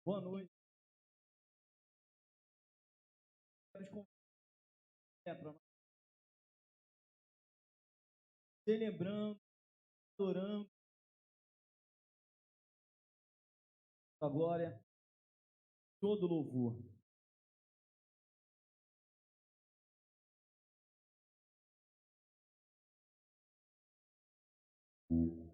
Boa noite. Quero para nós celebrando, adorando a glória, todo louvor. Vamos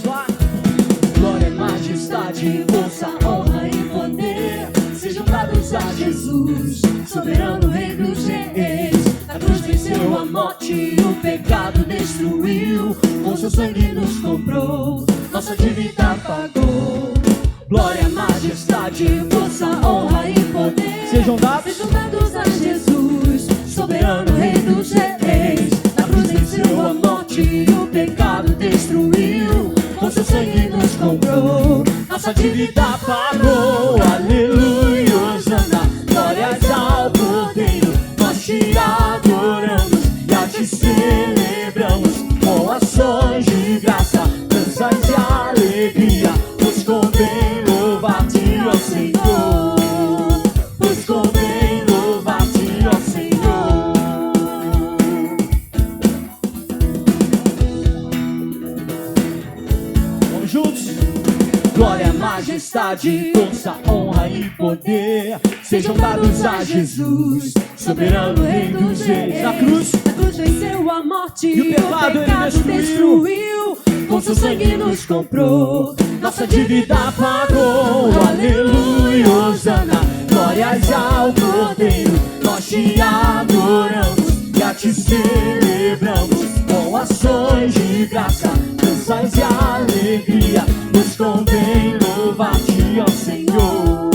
lá. Glória, majestade, força, honra e poder sejam dados a Jesus, soberano Rei dos Reis. A cruz venceu a morte e o pecado destruiu, com seu sangue nos comprou, nossa dívida pagou. Glória, majestade, força, honra e poder Sejam dados a Jesus, soberano Rei dos Reis. A cruz venceu a morte e o pecado destruiu, com seu sangue nos comprou, nossa dívida pagou. Aleluia, Hosana, glórias ao Cordeiro. Nós te adoramos e a te celebramos com ações de graça, danças de alegria. Nos convém louvar-te, ó Senhor. Nos convém louvar-te, ó Senhor. Vamos juntos. Glória, majestade, força, honra e poder sejam dados a Jesus, soberano Rei dos Reis. A cruz Venceu a morte e o pecado ele destruiu, com seu sangue nos comprou, nossa dívida pagou. Aleluia, Hosana, glórias ao Cordeiro. Nós te adoramos e a te celebramos com ações de graça, danças de alegria. Nos convém louvar-te, ó Senhor.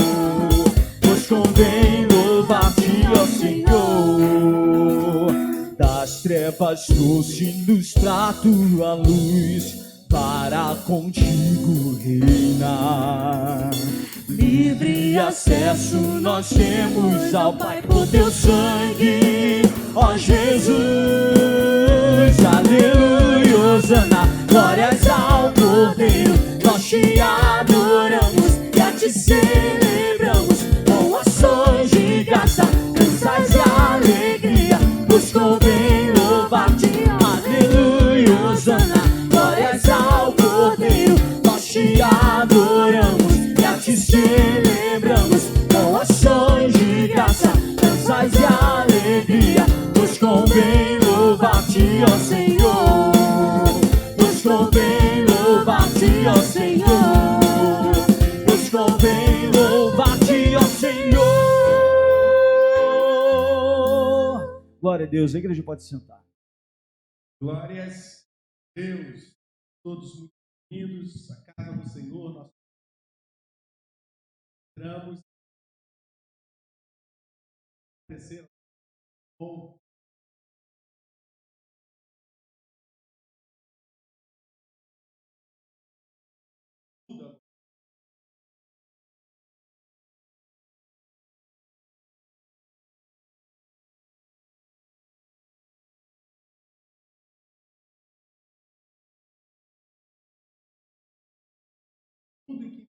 Nos convém louvar-te, ó Senhor. das trevas trouxe-nos pra tua luz, para contigo reinar. Livre acesso nós temos ao Pai por teu sangue, ó Jesus. Aleluia, Hosana, Glórias ao Cordeiro. Nós te adoramos e a te celebramos com ações de graça, danças de alegria. Nos convém louvar-te. Aleluia, Hosana, glórias ao Cordeiro. Nós te adoramos e a te celebramos com ações de graça, danças de alegria. Nos convém louvar-te, ó Senhor. Nos convém louvar-te, ó Senhor. Nos convém louvar-te, ó Senhor. glória a Deus. A igreja pode sentar. Glórias a Deus, todos muito bem-vindos à casa do Senhor. Nós entramos agradecer ao tudo que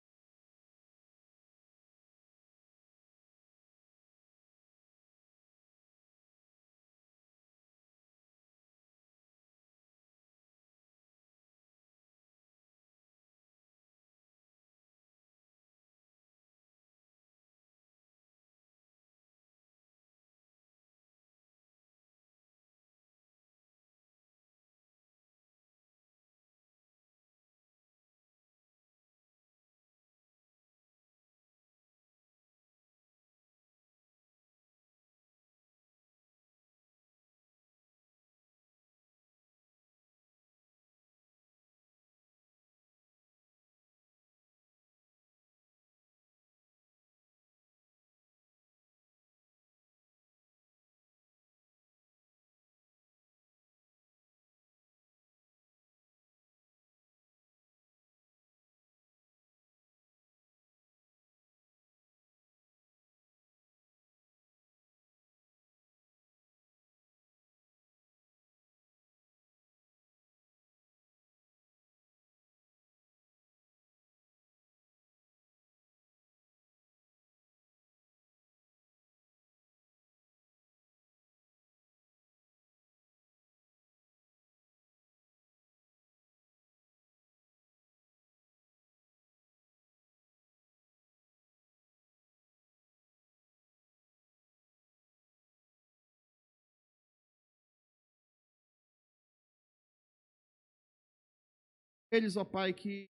Eles, ó Pai, que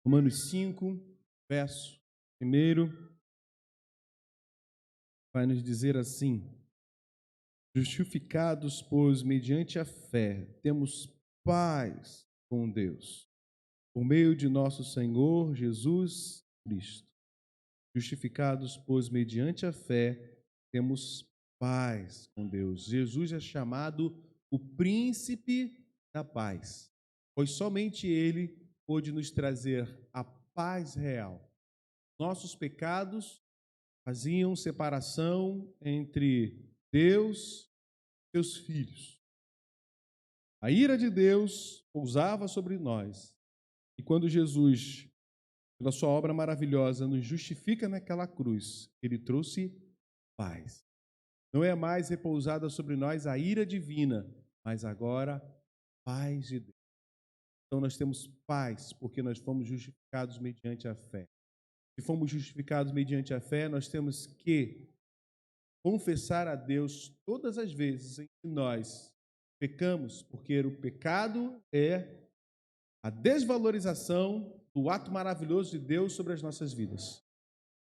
Romanos 5, verso 1, vai nos dizer assim: justificados, pois, mediante a fé, temos paz com Deus, por meio de nosso Senhor Jesus Cristo. Justificados, pois, mediante a fé, temos paz com Deus. Jesus é chamado o príncipe da paz, pois somente ele pôde nos trazer a paz real. Nossos pecados faziam separação entre Deus e seus filhos. A ira de Deus pousava sobre nós. E quando Jesus, pela sua obra maravilhosa, nos justifica naquela cruz, ele trouxe paz. Não é mais repousada sobre nós a ira divina, mas agora paz de Deus. Então nós temos paz porque nós fomos justificados mediante a fé. Se fomos justificados mediante a fé, nós temos que confessar a Deus todas as vezes em que nós pecamos, porque o pecado é a desvalorização do ato maravilhoso de Deus sobre as nossas vidas.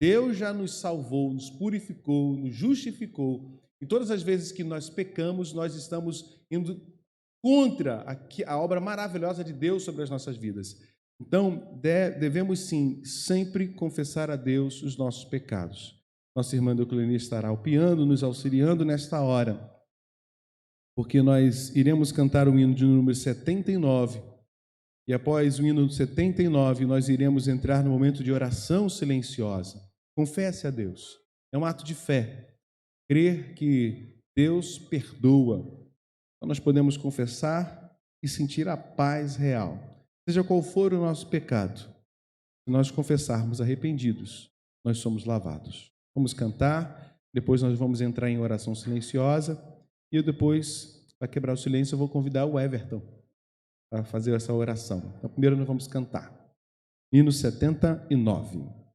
Deus já nos salvou, nos purificou, nos justificou. E todas as vezes que nós pecamos, nós estamos indo contra a obra maravilhosa de Deus sobre as nossas vidas. Então, devemos sim sempre confessar a Deus os nossos pecados. Nossa irmã Euclenia estará ao piano, nos auxiliando nesta hora, porque nós iremos cantar o hino de número 79, e após o hino 79, nós iremos entrar no momento de oração silenciosa. Confesse a Deus. É um ato de fé. Crer que Deus perdoa. Então nós podemos confessar e sentir a paz real. Seja qual for o nosso pecado, se nós confessarmos arrependidos, nós somos lavados. Vamos cantar, depois nós vamos entrar em oração silenciosa, e depois, para quebrar o silêncio, eu vou convidar o Everton para fazer essa oração. Então, primeiro nós vamos cantar. Hino 79.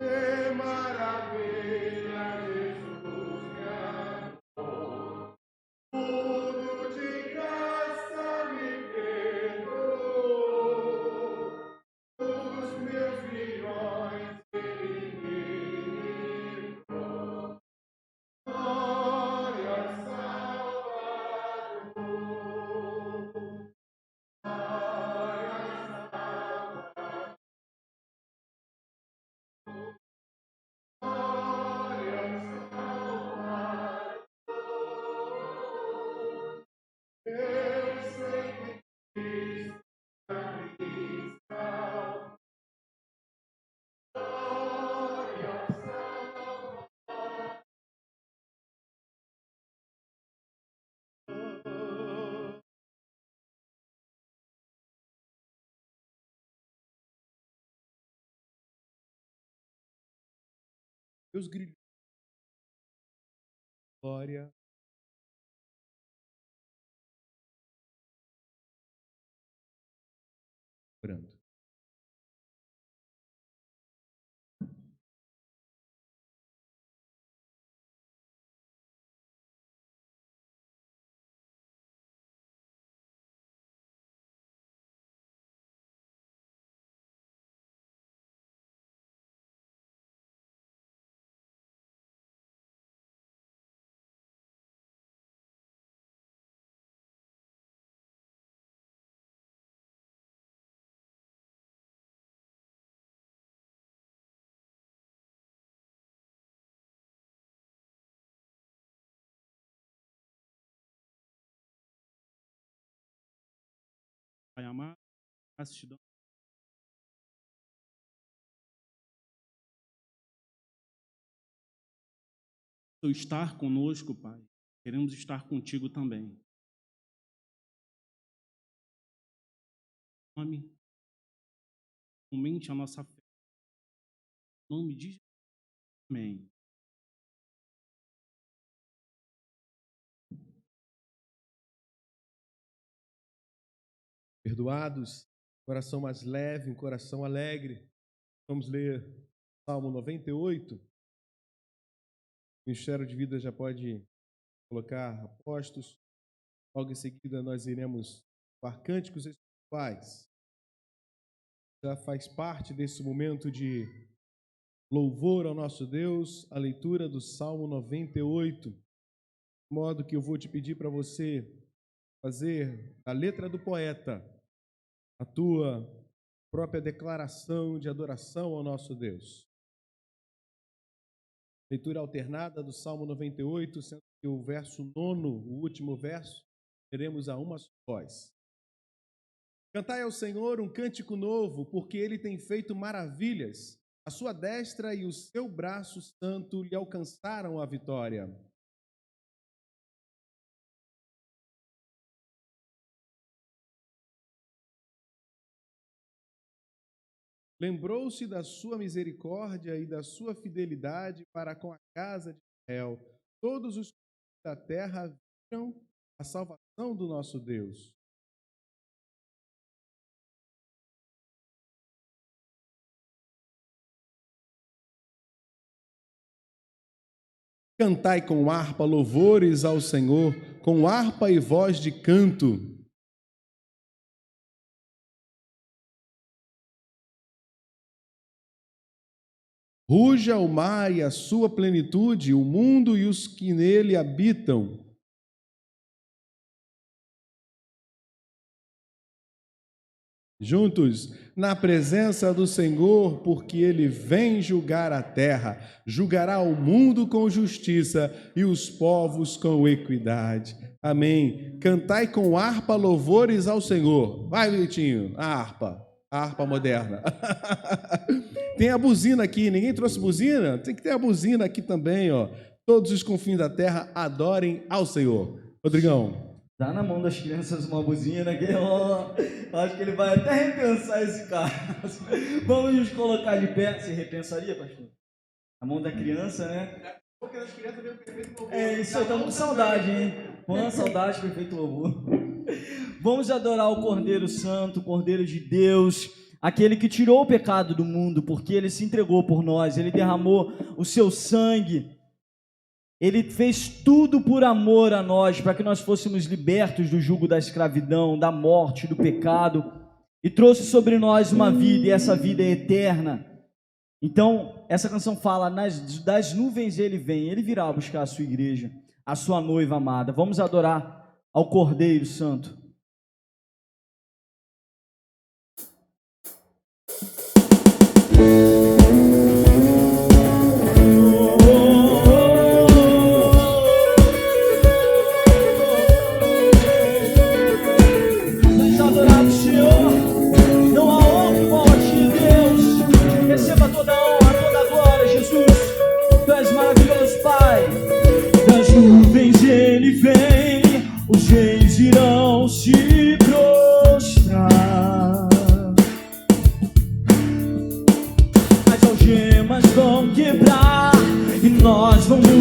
Que maravilha, Jesus me amou, tudo de graça me perdoou, os meus milhões ele me livrou, glória ao Salvador, glória ao Salvador. Deus grilhou. Glória. Orando. Pai amado, graças te damos. Por estar conosco, Pai. Queremos estar contigo também. Nome, aumente a nossa fé. Em nome de Jesus. Amém. Perdoados, coração mais leve, um coração alegre. Vamos ler Salmo 98. O Ministério de Vida já pode colocar apostos. Logo em seguida nós iremos para cânticos espirituais. Já faz parte desse momento de louvor ao nosso Deus, a leitura do Salmo 98. De modo que eu vou te pedir para você fazer a letra do poeta, a tua própria declaração de adoração ao nosso Deus. Leitura alternada do Salmo 98, sendo que o verso 9, o último verso, teremos a uma só voz. Cantai ao Senhor um cântico novo, porque Ele tem feito maravilhas. A sua destra e o seu braço santo lhe alcançaram a vitória. Lembrou-se da sua misericórdia e da sua fidelidade para com a casa de Israel. Todos os da terra viram a salvação do nosso Deus. Cantai com harpa louvores ao Senhor, com harpa e voz de canto. Ruja o mar e a sua plenitude, o mundo e os que nele habitam. Juntos, na presença do Senhor, porque Ele vem julgar a terra, julgará o mundo com justiça e os povos com equidade. Amém. Cantai com harpa louvores ao Senhor. Vai, Vitinho, a harpa moderna. Tem a buzina aqui, ninguém trouxe buzina? Tem que ter a buzina aqui também, ó. Todos os confins da terra adorem ao Senhor. Rodrigão. Dá na mão das crianças uma buzina que acho que ele vai até repensar esse caso. Vamos nos colocar de pé. Você repensaria, pastor? A mão da criança, né? Porque as crianças veem o perfeito louvor. É isso, estamos com saudade, hein? Quanta saudade, perfeito louvor. Vamos adorar o Cordeiro Santo, o Cordeiro de Deus, aquele que tirou o pecado do mundo, porque Ele se entregou por nós, Ele derramou o seu sangue, Ele fez tudo por amor a nós, para que nós fôssemos libertos do jugo da escravidão, da morte, do pecado, e trouxe sobre nós uma vida, e essa vida é eterna. Então, essa canção fala, das nuvens Ele vem, Ele virá buscar a sua igreja, a sua noiva amada. Vamos adorar ao Cordeiro Santo.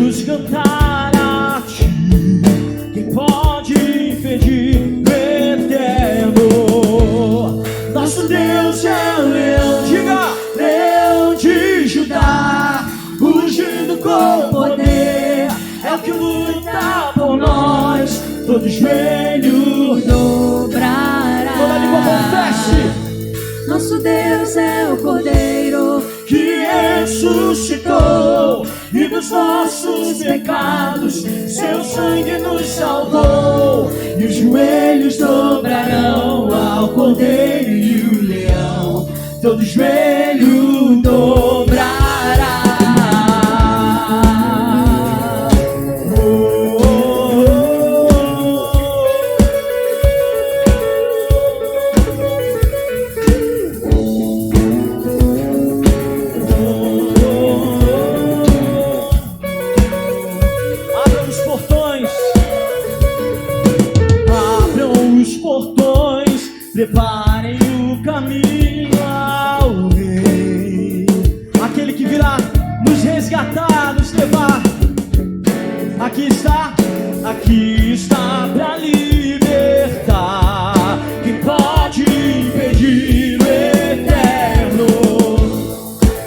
vamos cantar a ti. Quem pode impedir o eterno? Nosso Deus é o leão, diga, leão de Judá, rugindo com poder, é o que luta por nós, todo joelho dobrará. toda língua confesse. Nosso Deus é o Cordeiro Que ressuscitou e dos nossos pecados seu sangue nos salvou, e os joelhos dobrarão ao Cordeiro e o leão, todo joelho dobrará. Preparem o caminho ao Rei, aquele que virá nos resgatar, nos levar. Aqui está para libertar. Quem pode impedir o eterno?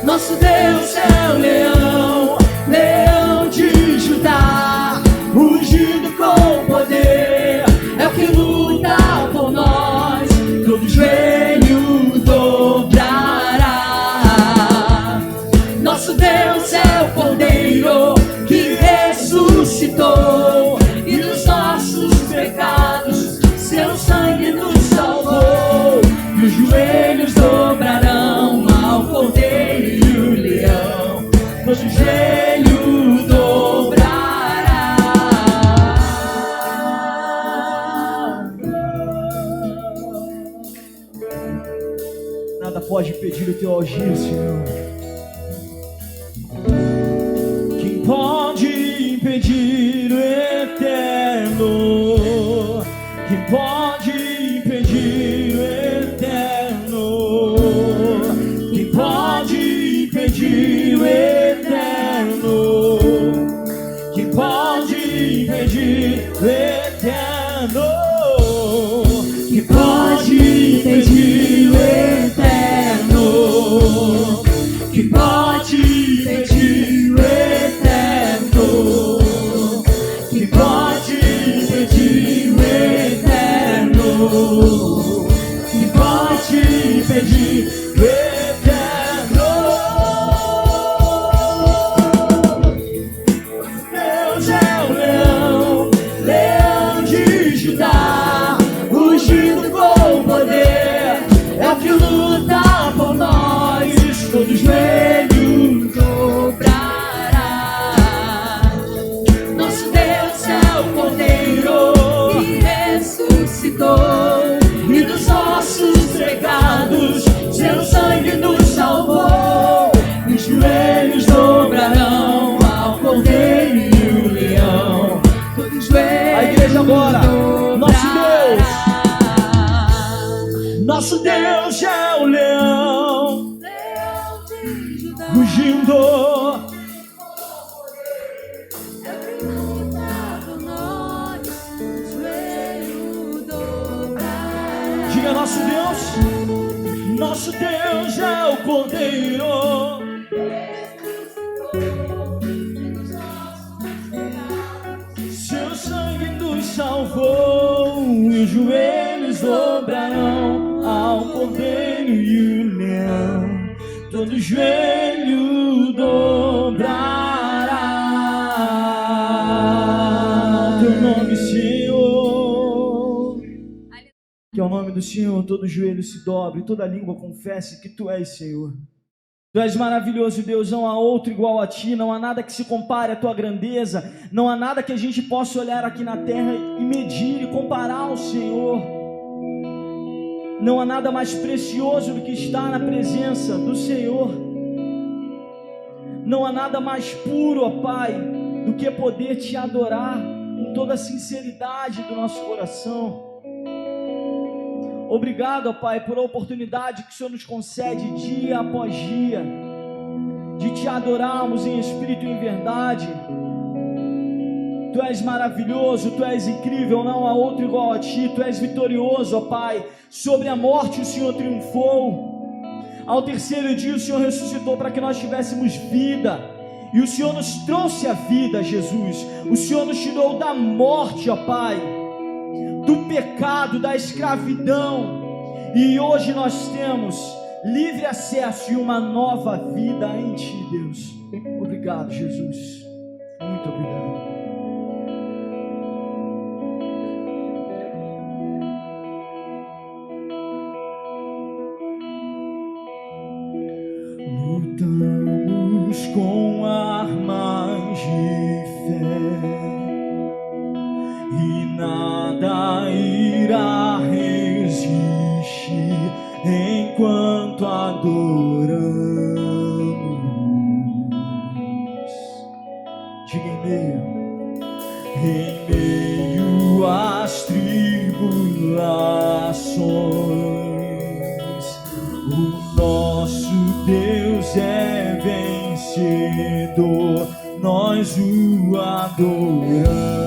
Nosso Deus é o leão, leão de Judá, rugindo com poder, é o que luta por nós, todo joelho dobrará. Nosso Deus é o Cordeiro que ressuscitou e dos nossos pecados seu sangue nos salvou, e os joelhos dobrarão ao Cordeiro e o leão, todo joelho dobrará. Nada pode impedir o teu agir, Senhor. Quem pode impedir o eterno? Quem pode impedir o eterno? Quem pode impedir o eterno? Quem pode impedir o eterno? Quem pode impedir o eterno? Que pode impedir o eterno? Que pode impedir o eterno? Que pode impedir o eterno? Deus é o leão, leão de Judá, rugindo com poder, é o que luta por nós, todo joelho dobrará. Nosso Deus é o Cordeiro que ressuscitou e dos nossos pecados seu sangue nos salvou, e os joelhos dobrarão ao Cordeiro e o leão, todo joelho. A igreja agora, nosso Deus é o leão, rugindo, diga nosso Deus é o Cordeiro, seu sangue nos salvou, e os joelhos dobrarão ao Cordeiro e o leão, todo joelho dobrará. Teu nome, Senhor, que ao nome do Senhor todo joelho se dobre, toda língua confesse que Tu és, Senhor. Tu és maravilhoso, Deus, não há outro igual a Ti, não há nada que se compare à Tua grandeza, não há nada que a gente possa olhar aqui na terra e medir e comparar ao Senhor. Não há nada mais precioso do que estar na presença do Senhor. Não há nada mais puro, ó Pai, do que poder Te adorar com toda a sinceridade do nosso coração. Obrigado, ó Pai, por a oportunidade que o Senhor nos concede dia após dia, de Te adorarmos em espírito e em verdade. Tu és maravilhoso, Tu és incrível, não há outro igual a Ti. Tu és vitorioso, ó Pai. Sobre a morte o Senhor triunfou. Ao terceiro dia o Senhor ressuscitou para que nós tivéssemos vida. E o Senhor nos trouxe a vida, Jesus. O Senhor nos tirou da morte, ó Pai, do pecado, da escravidão. E hoje nós temos livre acesso e uma nova vida em Ti, Deus. Obrigado, Jesus. Muito obrigado. Lutamos com armas de fé e nada irá resistir enquanto adoramos. Diga em meio às tribulações, o nosso Deus é vencedor, nós o adoramos.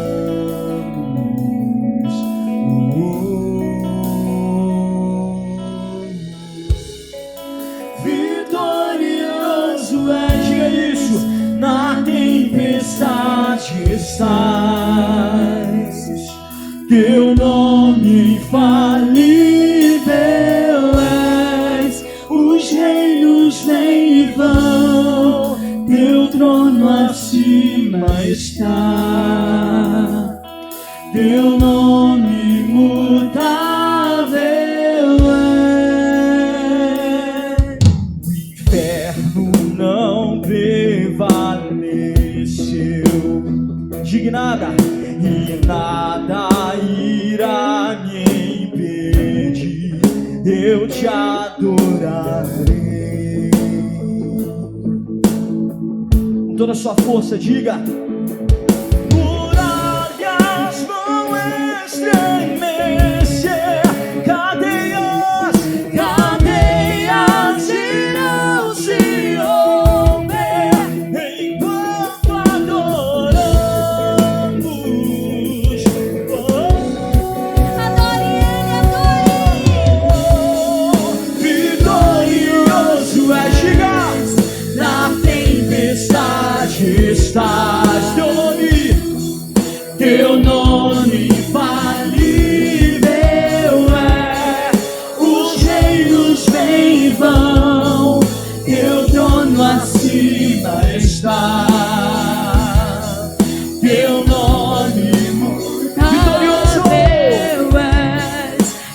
Vitorioso é, diga isso, na tempestade estás, teu nome infalível és, os reinos vêm e vão, teu trono acima está, teu nome imutável é. O inferno não prevaleceu, diga nada, e nada irá me impedir, eu te adorarei. Com toda a sua força, diga: muralhas vão estremecer, cadeias irão se romper, enquanto adoramos. Adore Ele, Vitorioso é, diga, na tempestade estás, teu nome infalível é, os reinos vêm e vão, teu trono acima está, teu nome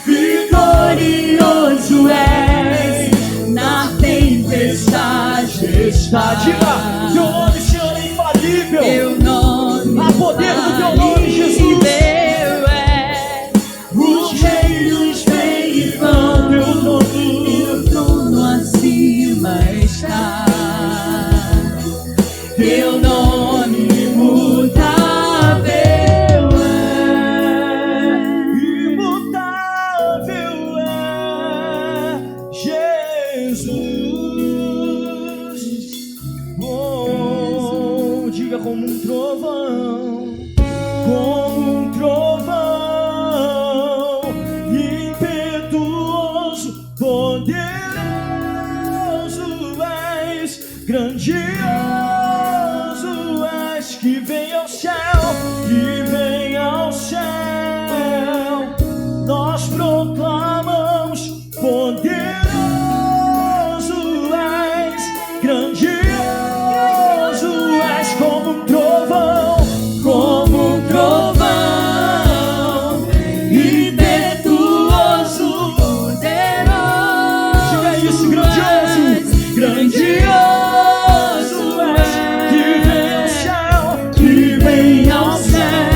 vitorioso és, na tempestade está. Diga, teu nome, Senhor, é infalível. Há poder no teu nome, Jesus. Os reinos vêm e vão, teu trono acima está, teu nome imutável é, Jesus. Oh, diga como um trovão, impetuoso, poderoso és, grandioso és, que vem ao céu, nós proclamamos, poderoso és, grandioso és, como um trovão, impetuoso, poderoso. Diga isso, grandioso és, que vem ao céu,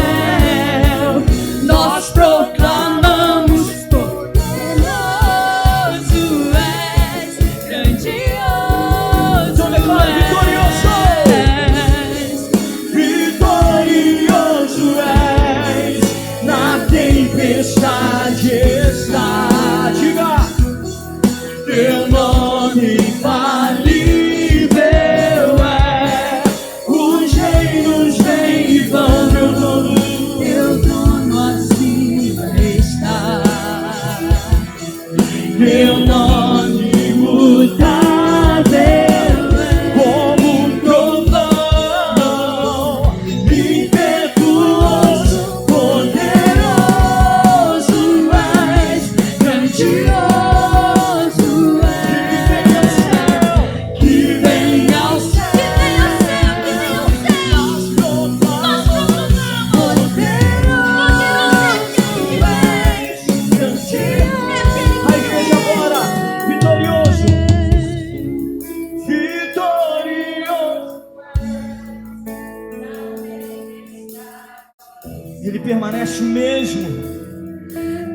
Ele permanece o mesmo.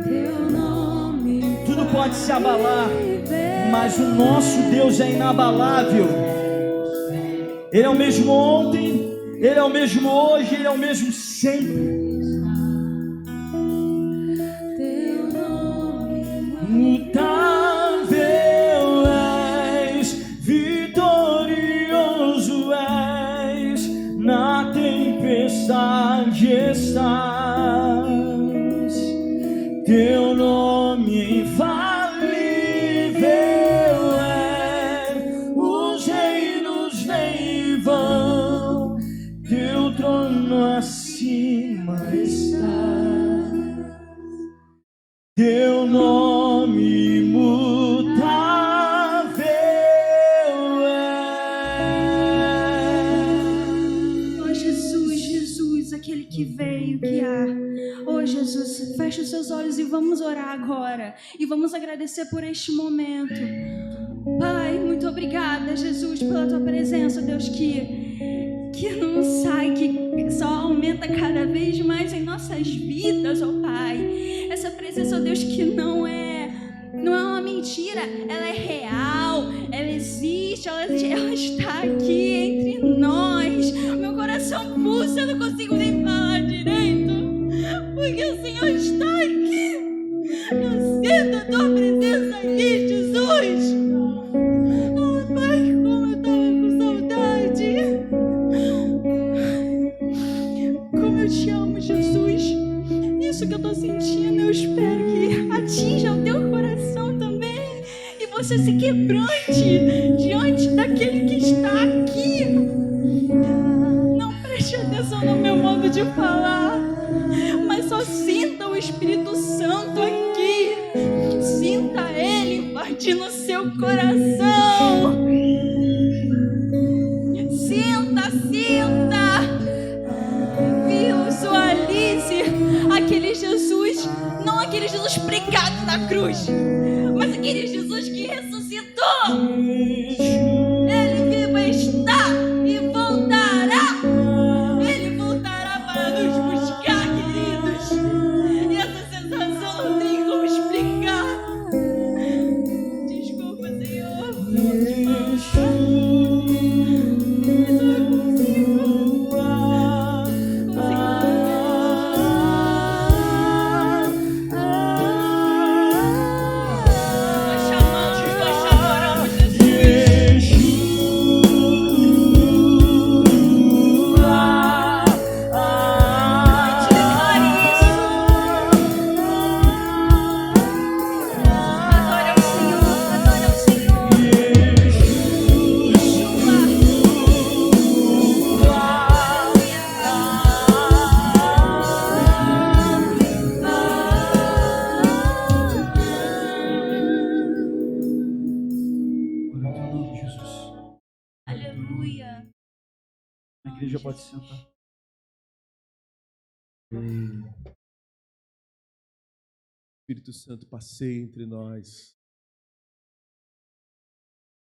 Teu nome Tudo pode se abalar, mas o nosso Deus é inabalável. Ele é o mesmo ontem, Ele é o mesmo hoje, Ele é o mesmo sempre. Teu nome Mutável és, vitorioso és, na tempestade estás. Teu nome infalível é, os reinos vêm e vão, teu trono acima está. Teu nome imutável é. Oh Jesus, Jesus, aquele que veio, que há. Oh Jesus, feche os seus olhos e vamos orar agora. E vamos agradecer por este momento. Pai, muito obrigada, Jesus, pela tua presença, Deus, que não sai, que só aumenta cada vez mais em nossas vidas, ó Pai. Essa presença, ó Deus, que não é uma mentira, ela é real, ela existe, ela está aqui entre nós. Meu coração pulsa, eu não consigo nem falar direito, porque o Senhor está aqui. Eu sinto a tua presença aqui, Jesus. Oh, Pai, como eu estava com saudade. Como eu te amo, Jesus. Isso que eu tô sentindo, eu espero que atinja o teu coração também. E você se quebrante diante daquele que está aqui. Não preste atenção no meu modo de falar, mas só sinta o Espírito Santo aqui. Sinta Ele invadindo o seu coração. Sinta, sinta. Visualize aquele Jesus, não aquele Jesus pregado na cruz, mas aquele Jesus que ressuscitou. Ele vivo está e voltará. Ele voltará para nos buscar, queridos. E essa sensação não tem como explicar. Desculpa, Senhor. Aleluia. A igreja pode sentar. Espírito Santo, passeie entre nós.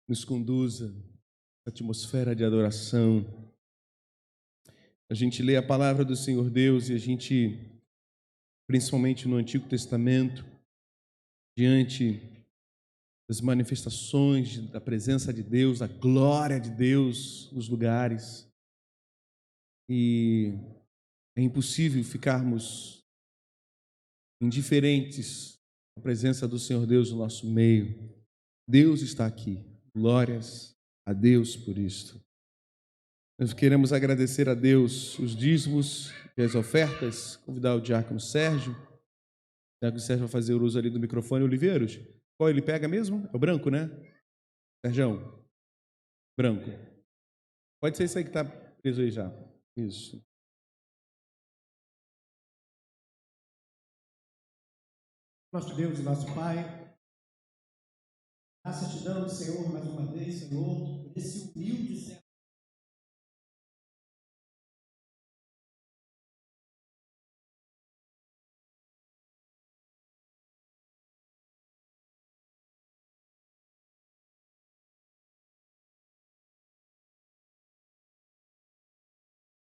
Nos conduza à atmosfera de adoração. A gente lê a palavra do Senhor Deus e a gente, principalmente no Antigo Testamento, diante das manifestações da presença de Deus, da glória de Deus nos lugares. E é impossível ficarmos indiferentes à presença do Senhor Deus no nosso meio. Deus está aqui. Glórias a Deus por isto. Nós queremos agradecer a Deus os dízimos e as ofertas. Convidar o diácono Sérgio. O diácono Sérgio vai fazer o uso ali do microfone. Oliveiros, qual ele pega mesmo? É o branco, né? Sérgio, branco. Pode ser isso aí que está preso aí já. Isso. Nosso Deus e nosso Pai, graças te damos, Senhor, mais uma vez, Senhor, por esse humilde servo.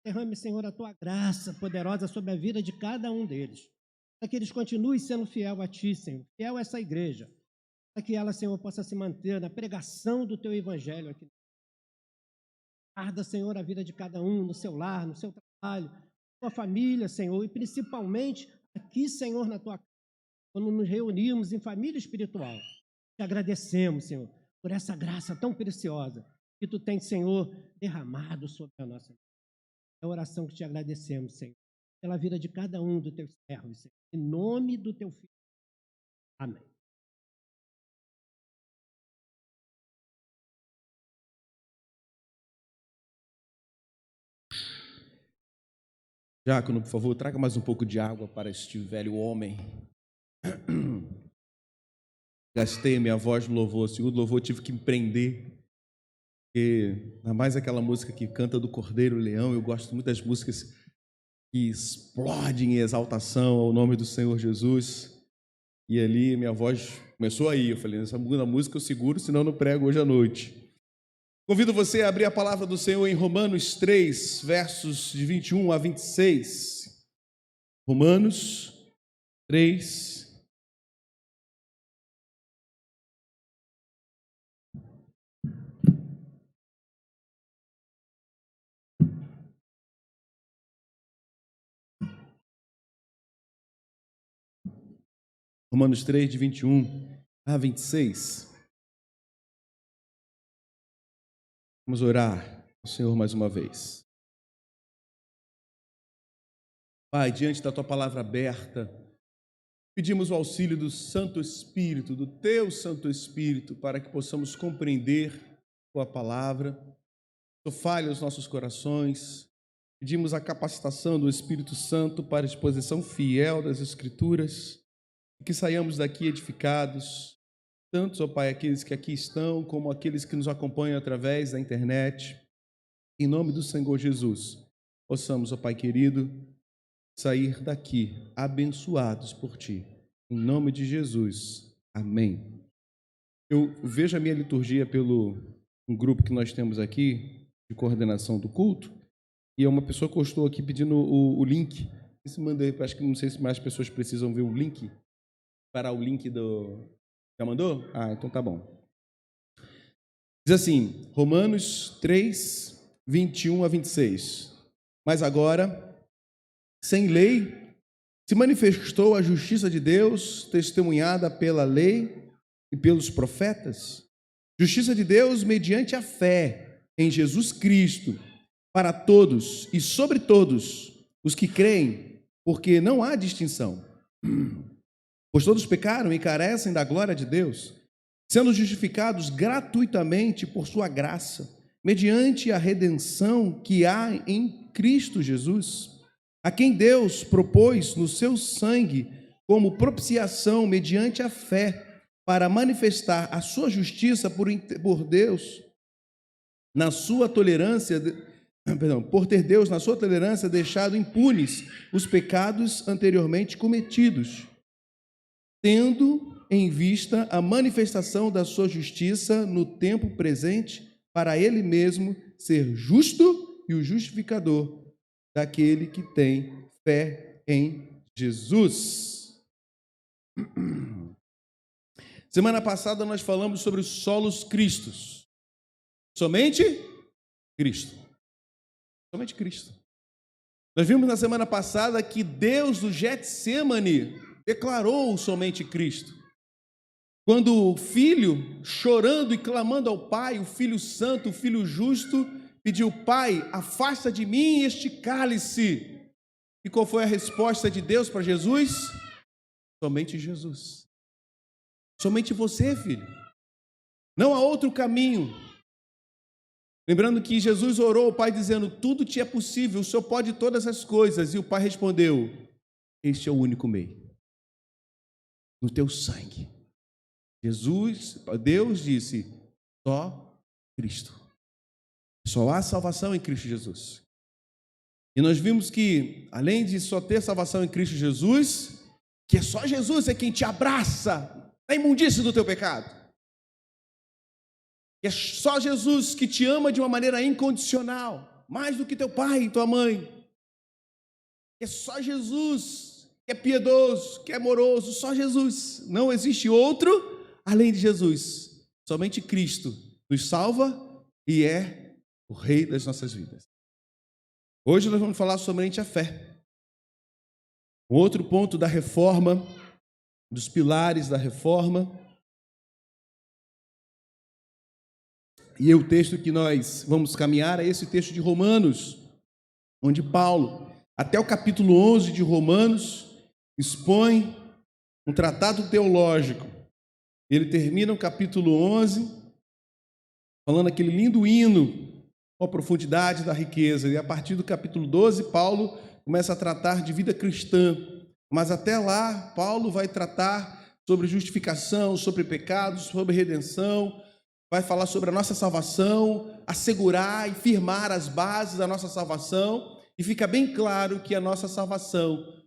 Derrame, Senhor, a tua graça poderosa sobre a vida de cada um deles, para que eles continuem sendo fiel a ti, Senhor, fiel a essa igreja, para que ela, Senhor, possa se manter na pregação do teu evangelho aqui. Guarda, Senhor, a vida de cada um, no seu lar, no seu trabalho, na sua família, Senhor, e principalmente aqui, Senhor, na tua casa, quando nos reunimos em família espiritual. Te agradecemos, Senhor, por essa graça tão preciosa que tu tens, Senhor, derramado sobre a nossa vida. É a oração que te agradecemos, Senhor, pela vida de cada um dos teus servos, Senhor, em nome do teu Filho. Amém. Diácono, por favor, traga mais um pouco de água para este velho homem. Gastei a minha voz no louvor. O segundo louvor tive que me prender. Porque, ainda mais aquela música que canta do Cordeiro e Leão, eu gosto muito das músicas que explodem em exaltação ao nome do Senhor Jesus. E ali minha voz começou aí. Eu falei, essa segunda música eu seguro, senão eu não prego hoje à noite. Convido você a abrir a palavra do Senhor em Romanos 3, versos de 21 a 26. Romanos 3. Romanos 3, de 21 a 26. Vamos orar ao Senhor mais uma vez. Pai, diante da Tua palavra aberta, pedimos o auxílio do Santo Espírito, do Teu Santo Espírito, para que possamos compreender Tua palavra. Tu fale os nossos corações. Pedimos a capacitação do Espírito Santo para a exposição fiel das Escrituras e que saiamos daqui edificados, tanto, ó Pai, aqueles que aqui estão, como aqueles que nos acompanham através da internet. Em nome do Senhor Jesus, possamos, ó Pai querido, sair daqui abençoados por Ti. Em nome de Jesus. Amém. Eu vejo a minha liturgia pelo um grupo que nós temos aqui, de coordenação do culto, e uma pessoa postou aqui pedindo o link. Acho que não sei se mais pessoas precisam ver o link, para o link do... Já mandou? Ah, então tá bom. Diz assim, Romanos 3, 21 a 26. Mas agora, sem lei, se manifestou a justiça de Deus, testemunhada pela lei e pelos profetas. Justiça de Deus mediante a fé em Jesus Cristo, para todos e sobre todos os que creem, porque não há distinção. Pois todos pecaram e carecem da glória de Deus, sendo justificados gratuitamente por sua graça, mediante a redenção que há em Cristo Jesus, a quem Deus propôs no seu sangue como propiciação mediante a fé, para manifestar a sua justiça por Deus, na sua tolerância, por ter Deus, na sua tolerância, deixado impunes os pecados anteriormente cometidos, tendo em vista a manifestação da sua justiça no tempo presente, para ele mesmo ser justo e o justificador daquele que tem fé em Jesus. Semana passada nós falamos sobre os solos Cristos. Somente Cristo. Somente Cristo. Nós vimos na semana passada que Deus do Getsêmani declarou somente Cristo. Quando o filho, chorando e clamando ao Pai, o Filho Santo, o Filho Justo, pediu: Pai, afasta de mim este cálice. E qual foi a resposta de Deus para Jesus? Somente Jesus. Somente você, filho. Não há outro caminho. Lembrando que Jesus orou ao Pai dizendo: tudo te é possível, o Senhor pode todas as coisas. E o Pai respondeu: este é o único meio. No teu sangue. Deus disse: só Cristo. Só há salvação em Cristo Jesus. E nós vimos que, além de só ter salvação em Cristo Jesus, que é só Jesus é quem te abraça na imundície do teu pecado. Que é só Jesus que te ama de uma maneira incondicional. mais do que teu pai e tua mãe. É só Jesus que é piedoso, que é amoroso, só Jesus. Não existe outro além de Jesus. Somente Cristo nos salva e é o Rei das nossas vidas. Hoje nós vamos falar somente a fé. Um outro ponto da reforma, dos pilares da reforma. E o texto que nós vamos caminhar é esse texto de Romanos, onde Paulo, até o capítulo 11 de Romanos, expõe um tratado teológico. Ele termina o capítulo 11, falando aquele lindo hino, a profundidade da riqueza. E a partir do capítulo 12, Paulo começa a tratar de vida cristã. Mas até lá, Paulo vai tratar sobre justificação, sobre pecados, sobre redenção, vai falar sobre a nossa salvação, assegurar e firmar as bases da nossa salvação, e fica bem claro que a nossa salvação,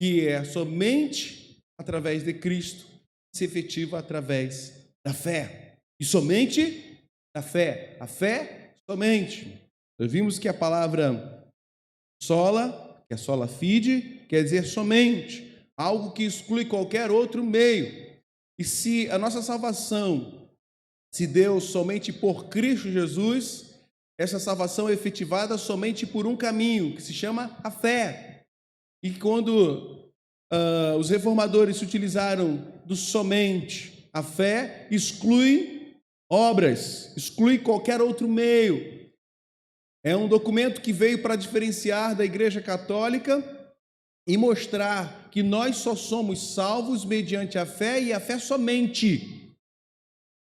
que é somente através de Cristo, se efetiva através da fé. E somente da fé. A fé somente. Nós vimos que a palavra sola, que é sola fide, quer dizer somente, algo que exclui qualquer outro meio. E se a nossa salvação se deu somente por Cristo Jesus, essa salvação é efetivada somente por um caminho, que se chama a fé. E quando os reformadores se utilizaram do somente, a fé exclui obras, exclui qualquer outro meio. É um documento que veio para diferenciar da Igreja Católica e mostrar que nós só somos salvos mediante a fé e a fé somente.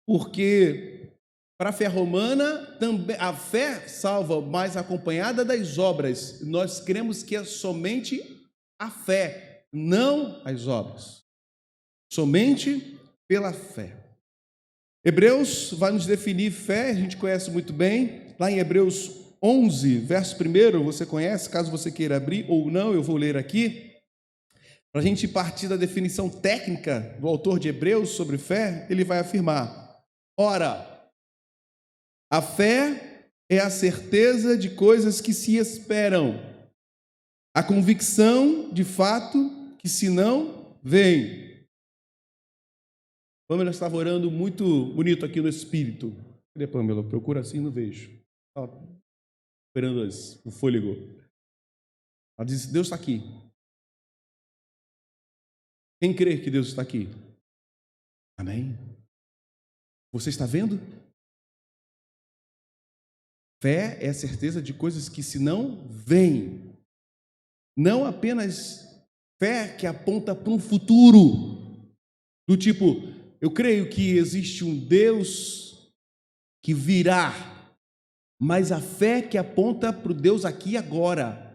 Porque para a fé romana, também, a fé salva, mas acompanhada das obras. Nós cremos que é somente a fé, não as obras. Somente pela fé. Hebreus vai nos definir fé, a gente conhece muito bem. Lá em Hebreus 11, verso 1, você conhece, caso você queira abrir ou não, eu vou ler aqui. Para a gente partir da definição técnica do autor de Hebreus sobre fé, ele vai afirmar: ora, a fé é a certeza de coisas que se esperam, a convicção de fato que se não veem. Pamela estava orando muito bonito aqui no Espírito. Cadê, Pamela? Procura assim, não vejo. Estava esperando o fôlego. Ela disse: Deus está aqui. Quem crê que Deus está aqui? Amém? Você está vendo? Fé é a certeza de coisas que se não veem. Não apenas fé que aponta para um futuro. Do tipo, eu creio que existe um Deus que virá. Mas a fé que aponta para o Deus aqui e agora.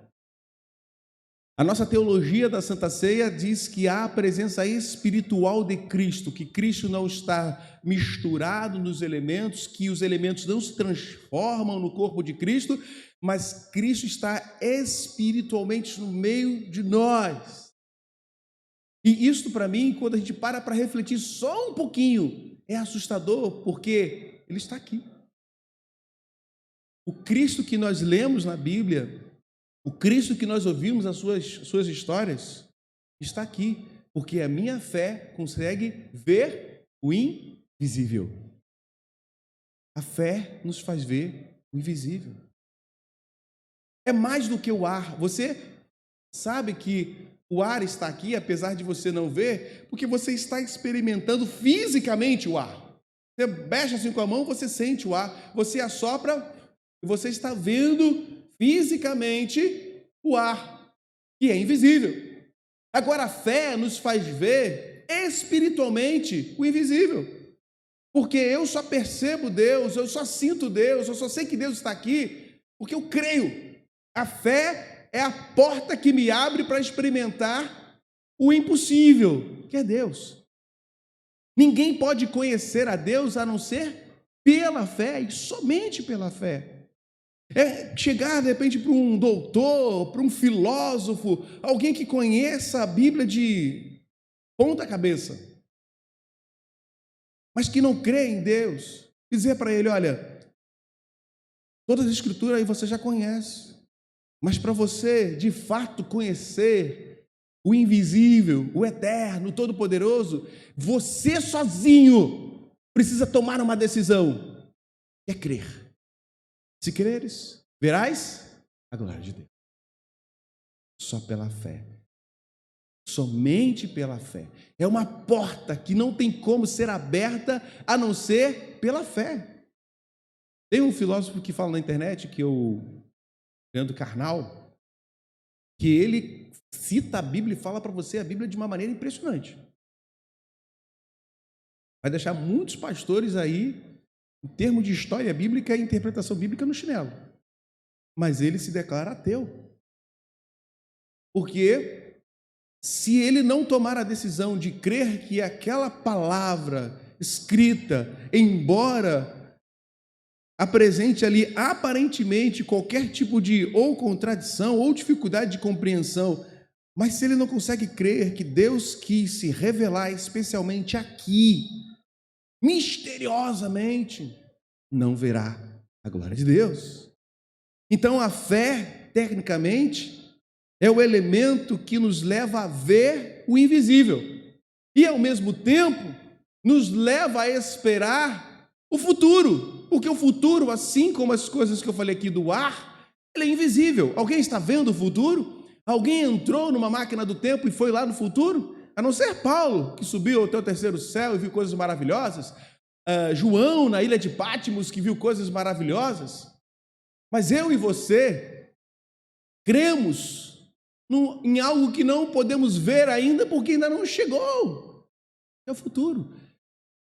A nossa teologia da Santa Ceia diz que há a presença espiritual de Cristo, que Cristo não está misturado nos elementos, que os elementos não se transformam no corpo de Cristo, mas Cristo está espiritualmente no meio de nós. E isso, para mim, quando a gente para refletir só um pouquinho, é assustador, porque Ele está aqui. O Cristo que nós lemos na Bíblia, o Cristo que nós ouvimos as suas histórias, está aqui, porque a minha fé consegue ver o invisível. A fé nos faz ver o invisível. É mais do que o ar. Você sabe que o ar está aqui, apesar de você não ver, porque você está experimentando fisicamente o ar. Você mexe assim com a mão, você sente o ar. Você assopra, você está vendo fisicamente o ar, que é invisível. Agora, a fé nos faz ver espiritualmente o invisível, porque eu só percebo Deus, eu só sinto Deus, eu só sei que Deus está aqui, porque eu creio. A fé é a porta que me abre para experimentar o impossível, que é Deus. Ninguém pode conhecer a Deus a não ser pela fé e somente pela fé. É chegar, de repente, para um doutor, para um filósofo, alguém que conheça a Bíblia de ponta cabeça, mas que não crê em Deus, dizer para ele: olha, Todas as escrituras aí você já conhece. Mas para você, de fato, conhecer o invisível, o eterno, o todo-poderoso, você sozinho precisa tomar uma decisão. É crer. Se creres, verás a glória de Deus. Só pela fé. Somente pela fé. É uma porta que não tem como ser aberta a não ser pela fé. Tem um filósofo que fala na internet, Leandro Carnal, que ele cita a Bíblia e fala para você a Bíblia de uma maneira impressionante. Vai deixar muitos pastores aí, em termos de história bíblica e interpretação bíblica, no chinelo. Mas ele se declara ateu. Porque se ele não tomar a decisão de crer que aquela palavra escrita, embora apresente ali aparentemente qualquer tipo de ou contradição ou dificuldade de compreensão, mas se ele não consegue crer que Deus quis se revelar especialmente aqui, misteriosamente, não verá a glória de Deus. Então a fé, tecnicamente, é o elemento que nos leva a ver o invisível e, ao mesmo tempo, nos leva a esperar o futuro, porque o futuro, assim como as coisas que eu falei aqui do ar, ele é invisível. Alguém está vendo o futuro? Alguém entrou numa máquina do tempo e foi lá no futuro? A não ser Paulo, que subiu até o terceiro céu e viu coisas maravilhosas, João, na ilha de Patmos, que viu coisas maravilhosas. Mas eu e você cremos em algo que não podemos ver ainda, porque ainda não chegou. É o futuro.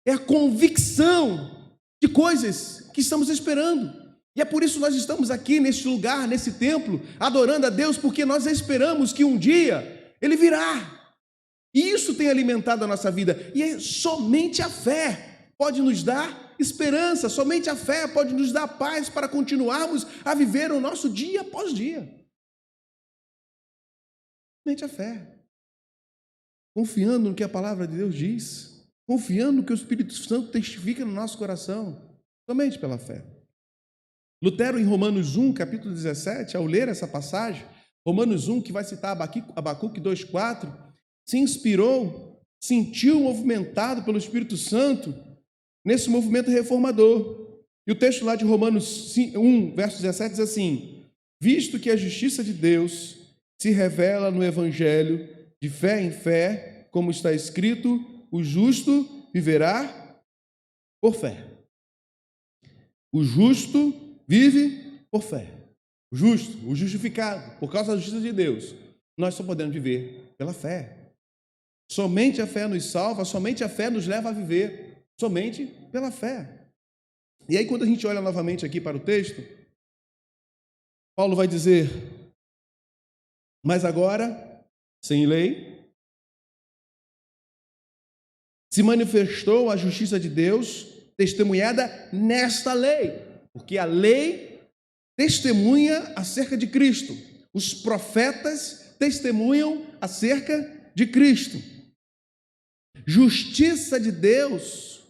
É a convicção de coisas que estamos esperando. E é por isso que nós estamos aqui neste lugar, nesse templo, adorando a Deus, porque nós esperamos que um dia Ele virá. E isso tem alimentado a nossa vida. E é somente a fé pode nos dar esperança, somente a fé pode nos dar paz para continuarmos a viver o nosso dia após dia. Somente a fé. Confiando no que a palavra de Deus diz, confiando no que o Espírito Santo testifica no nosso coração, somente pela fé. Lutero, em Romanos 1, capítulo 17, ao ler essa passagem, Romanos 1, que vai citar Abacuque 2,4, se inspirou, sentiu movimentado pelo Espírito Santo nesse movimento reformador. E o texto lá de Romanos 1, verso 17 diz assim: visto que a justiça de Deus se revela no Evangelho, de fé em fé, como está escrito, o justo viverá por fé. O justo vive por fé. O justo, o justificado, por causa da justiça de Deus, nós só podemos viver pela fé. Somente a fé nos salva, somente a fé nos leva a viver, somente pela fé. E aí, quando a gente olha novamente aqui para o texto, Paulo vai dizer: mas agora, sem lei, se manifestou a justiça de Deus, testemunhada nesta lei, porque a lei testemunha acerca de Cristo, os profetas testemunham acerca de Cristo. Justiça de Deus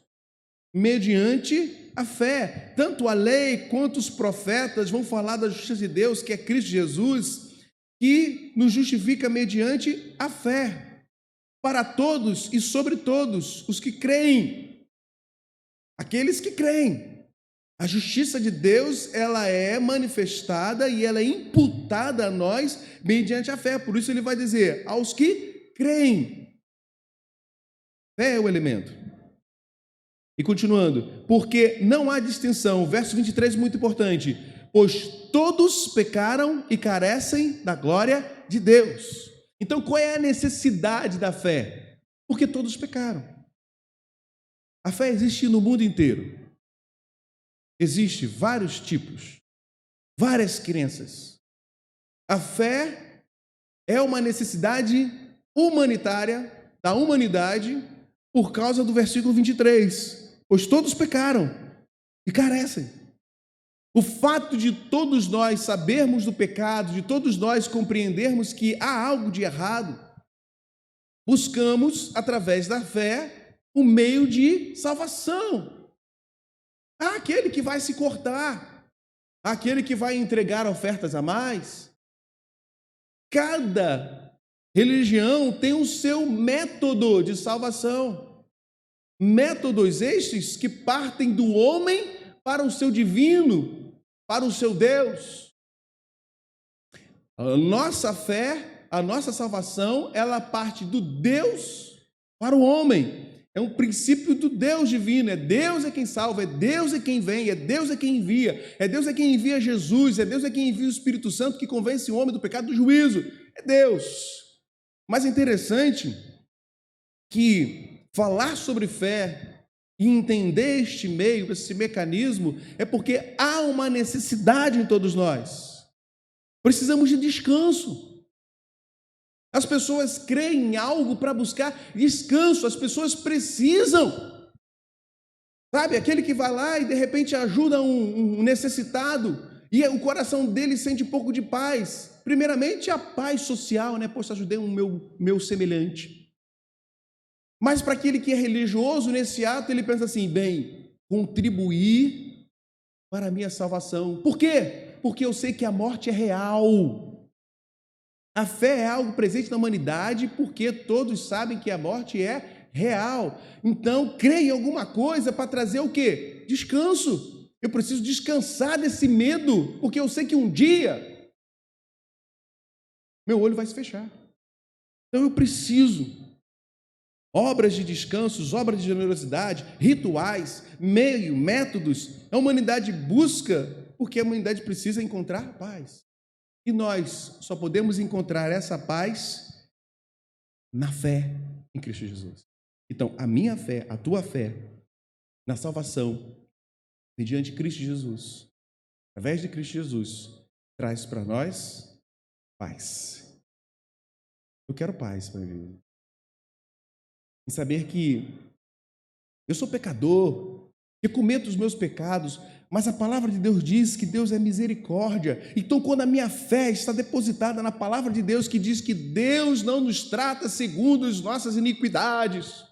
mediante a fé. Tanto a lei quanto os profetas vão falar da justiça de Deus, que é Cristo Jesus, que nos justifica mediante a fé, para todos e sobre todos os que creem, aqueles que creem. A justiça de Deus, ela é manifestada e ela é imputada a nós mediante a fé, por isso ele vai dizer, aos que creem. Fé é o elemento. E continuando, porque não há distinção, verso 23 muito importante, pois todos pecaram e carecem da glória de Deus. Então, qual é a necessidade da fé? Porque todos pecaram. A fé existe no mundo inteiro. Existem vários tipos, várias crenças. A fé é uma necessidade humanitária da humanidade por causa do versículo 23. Pois todos pecaram e carecem. O fato de todos nós sabermos do pecado, de todos nós compreendermos que há algo de errado, buscamos, através da fé, o meio de salvação. Há aquele que vai se cortar, aquele que vai entregar ofertas a mais. Cada religião tem o seu método de salvação. Métodos estes que partem do homem para o seu divino, para o seu Deus. A nossa fé, a nossa salvação, ela parte do Deus para o homem. É um princípio do Deus divino. É Deus é quem salva, é Deus é quem vem, é Deus é quem envia, é Deus é quem envia Jesus, é Deus é quem envia o Espírito Santo que convence o homem do pecado e do juízo. É Deus. Mas é interessante que falar sobre fé e entender este meio, esse mecanismo, é porque há uma necessidade em todos nós. Precisamos de descanso. As pessoas creem em algo para buscar descanso, as pessoas precisam. Sabe, aquele que vai lá e de repente ajuda um necessitado e o coração dele sente um pouco de paz. Primeiramente a paz social, né? Poxa, ajudei um meu semelhante. Mas para aquele que é religioso, nesse ato ele pensa assim, bem, contribuir para a minha salvação. Por quê? Porque eu sei que a morte é real. A fé é algo presente na humanidade porque todos sabem que a morte é real. Então, creia em alguma coisa para trazer o quê? Descanso. Eu preciso descansar desse medo, porque eu sei que um dia meu olho vai se fechar. Então, eu preciso. Obras de descansos, obras de generosidade, rituais, métodos. A humanidade busca porque a humanidade precisa encontrar paz. E nós só podemos encontrar essa paz na fé em Cristo Jesus. Então, a minha fé, a tua fé, na salvação, mediante Cristo Jesus, através de Cristo Jesus, traz para nós paz. Eu quero paz para mim. Em saber que eu sou pecador, que cometo os meus pecados, mas a palavra de Deus diz que Deus é misericórdia. Então, quando a minha fé está depositada na palavra de Deus, que diz que Deus não nos trata segundo as nossas iniquidades,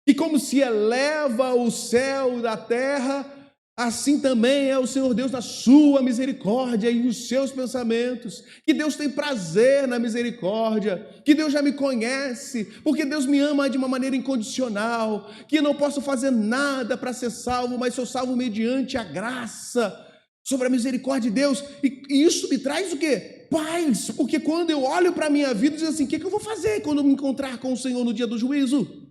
e como se eleva o céu da terra, assim também é o Senhor Deus na sua misericórdia e nos seus pensamentos, que Deus tem prazer na misericórdia, que Deus já me conhece, porque Deus me ama de uma maneira incondicional, que eu não posso fazer nada para ser salvo, mas sou salvo mediante a graça, sobre a misericórdia de Deus, e isso me traz o quê? Paz, porque quando eu olho para a minha vida, eu digo assim, o que eu vou fazer quando eu me encontrar com o Senhor no dia do juízo?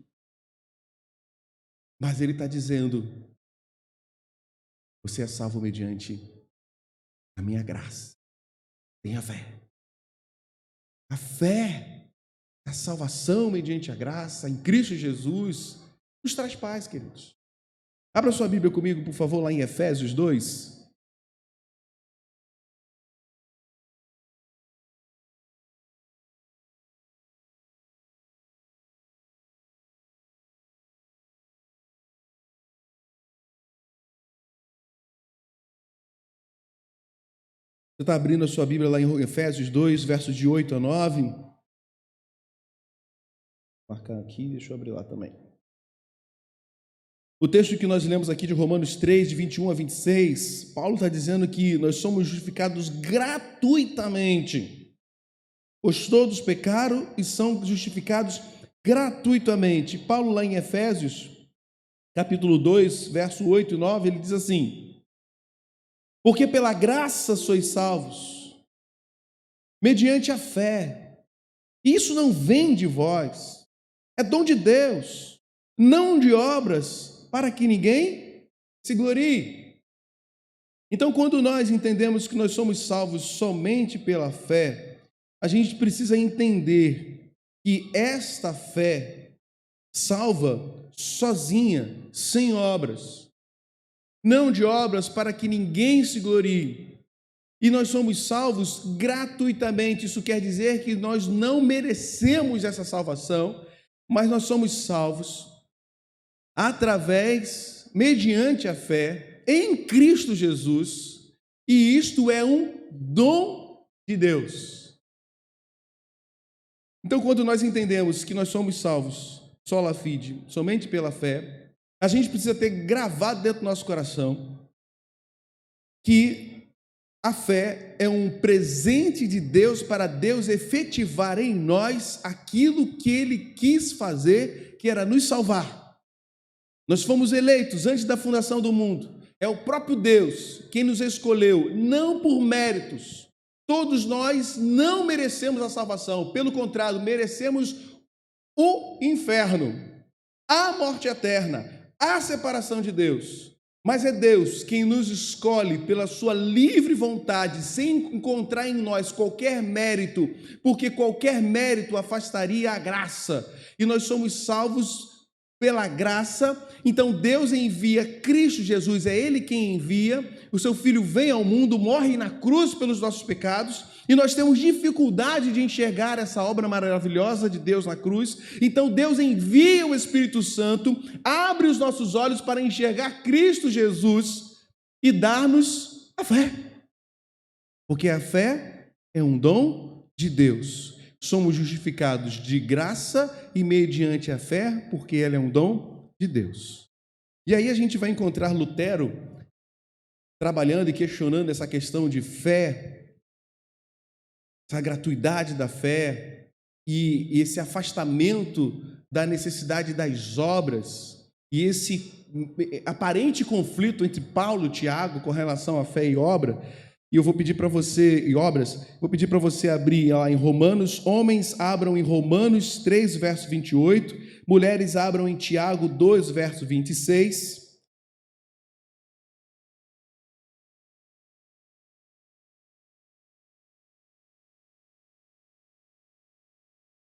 Mas Ele está dizendo, você é salvo mediante a minha graça. Tenha fé. A fé, a salvação mediante a graça em Cristo Jesus, nos traz paz, queridos. Abra sua Bíblia comigo, por favor, lá em Efésios 2. Você está abrindo a sua Bíblia lá em Efésios 2, versos de 8 a 9. Vou marcar aqui, deixa eu abrir lá também. O texto que nós lemos aqui de Romanos 3, de 21 a 26, Paulo está dizendo que nós somos justificados gratuitamente, pois todos pecaram e são justificados gratuitamente. Paulo lá em Efésios, capítulo 2, verso 8 e 9, ele diz assim, porque pela graça sois salvos, mediante a fé. Isso não vem de vós, é dom de Deus, não de obras, para que ninguém se glorie. Então, quando nós entendemos que nós somos salvos somente pela fé, a gente precisa entender que esta fé salva sozinha, sem obras. Não de obras para que ninguém se glorie. E nós somos salvos gratuitamente. Isso quer dizer que nós não merecemos essa salvação, mas nós somos salvos mediante a fé em Cristo Jesus, e isto é um dom de Deus. Então, quando nós entendemos que nós somos salvos sola fide, somente pela fé, a gente precisa ter gravado dentro do nosso coração que A fé é um presente de Deus para Deus efetivar em nós aquilo que Ele quis fazer, que era nos salvar. Nós fomos eleitos antes da fundação do mundo. É o próprio Deus quem nos escolheu, não por méritos. Todos nós não merecemos a salvação, pelo contrário, merecemos o inferno, a morte eterna, a separação de Deus. Mas é Deus quem nos escolhe pela sua livre vontade, sem encontrar em nós qualquer mérito, porque qualquer mérito afastaria a graça. E nós somos salvos pela graça. Então Deus envia Cristo Jesus, é Ele quem envia. O seu Filho vem ao mundo, morre na cruz pelos nossos pecados, e nós temos dificuldade de enxergar essa obra maravilhosa de Deus na cruz. Então Deus envia o Espírito Santo, abre os nossos olhos para enxergar Cristo Jesus e dar-nos a fé. Porque a fé é um dom de Deus. Somos justificados de graça e mediante a fé, porque ela é um dom de Deus. E aí a gente vai encontrar Lutero trabalhando e questionando essa questão de fé, essa gratuidade da fé e esse afastamento da necessidade das obras e esse aparente conflito entre Paulo e Tiago com relação à fé e obra. E eu vou pedir para você, e obras, vou pedir para você abrir lá em Romanos, homens abram em Romanos 3, verso 28, mulheres abram em Tiago 2, verso 26.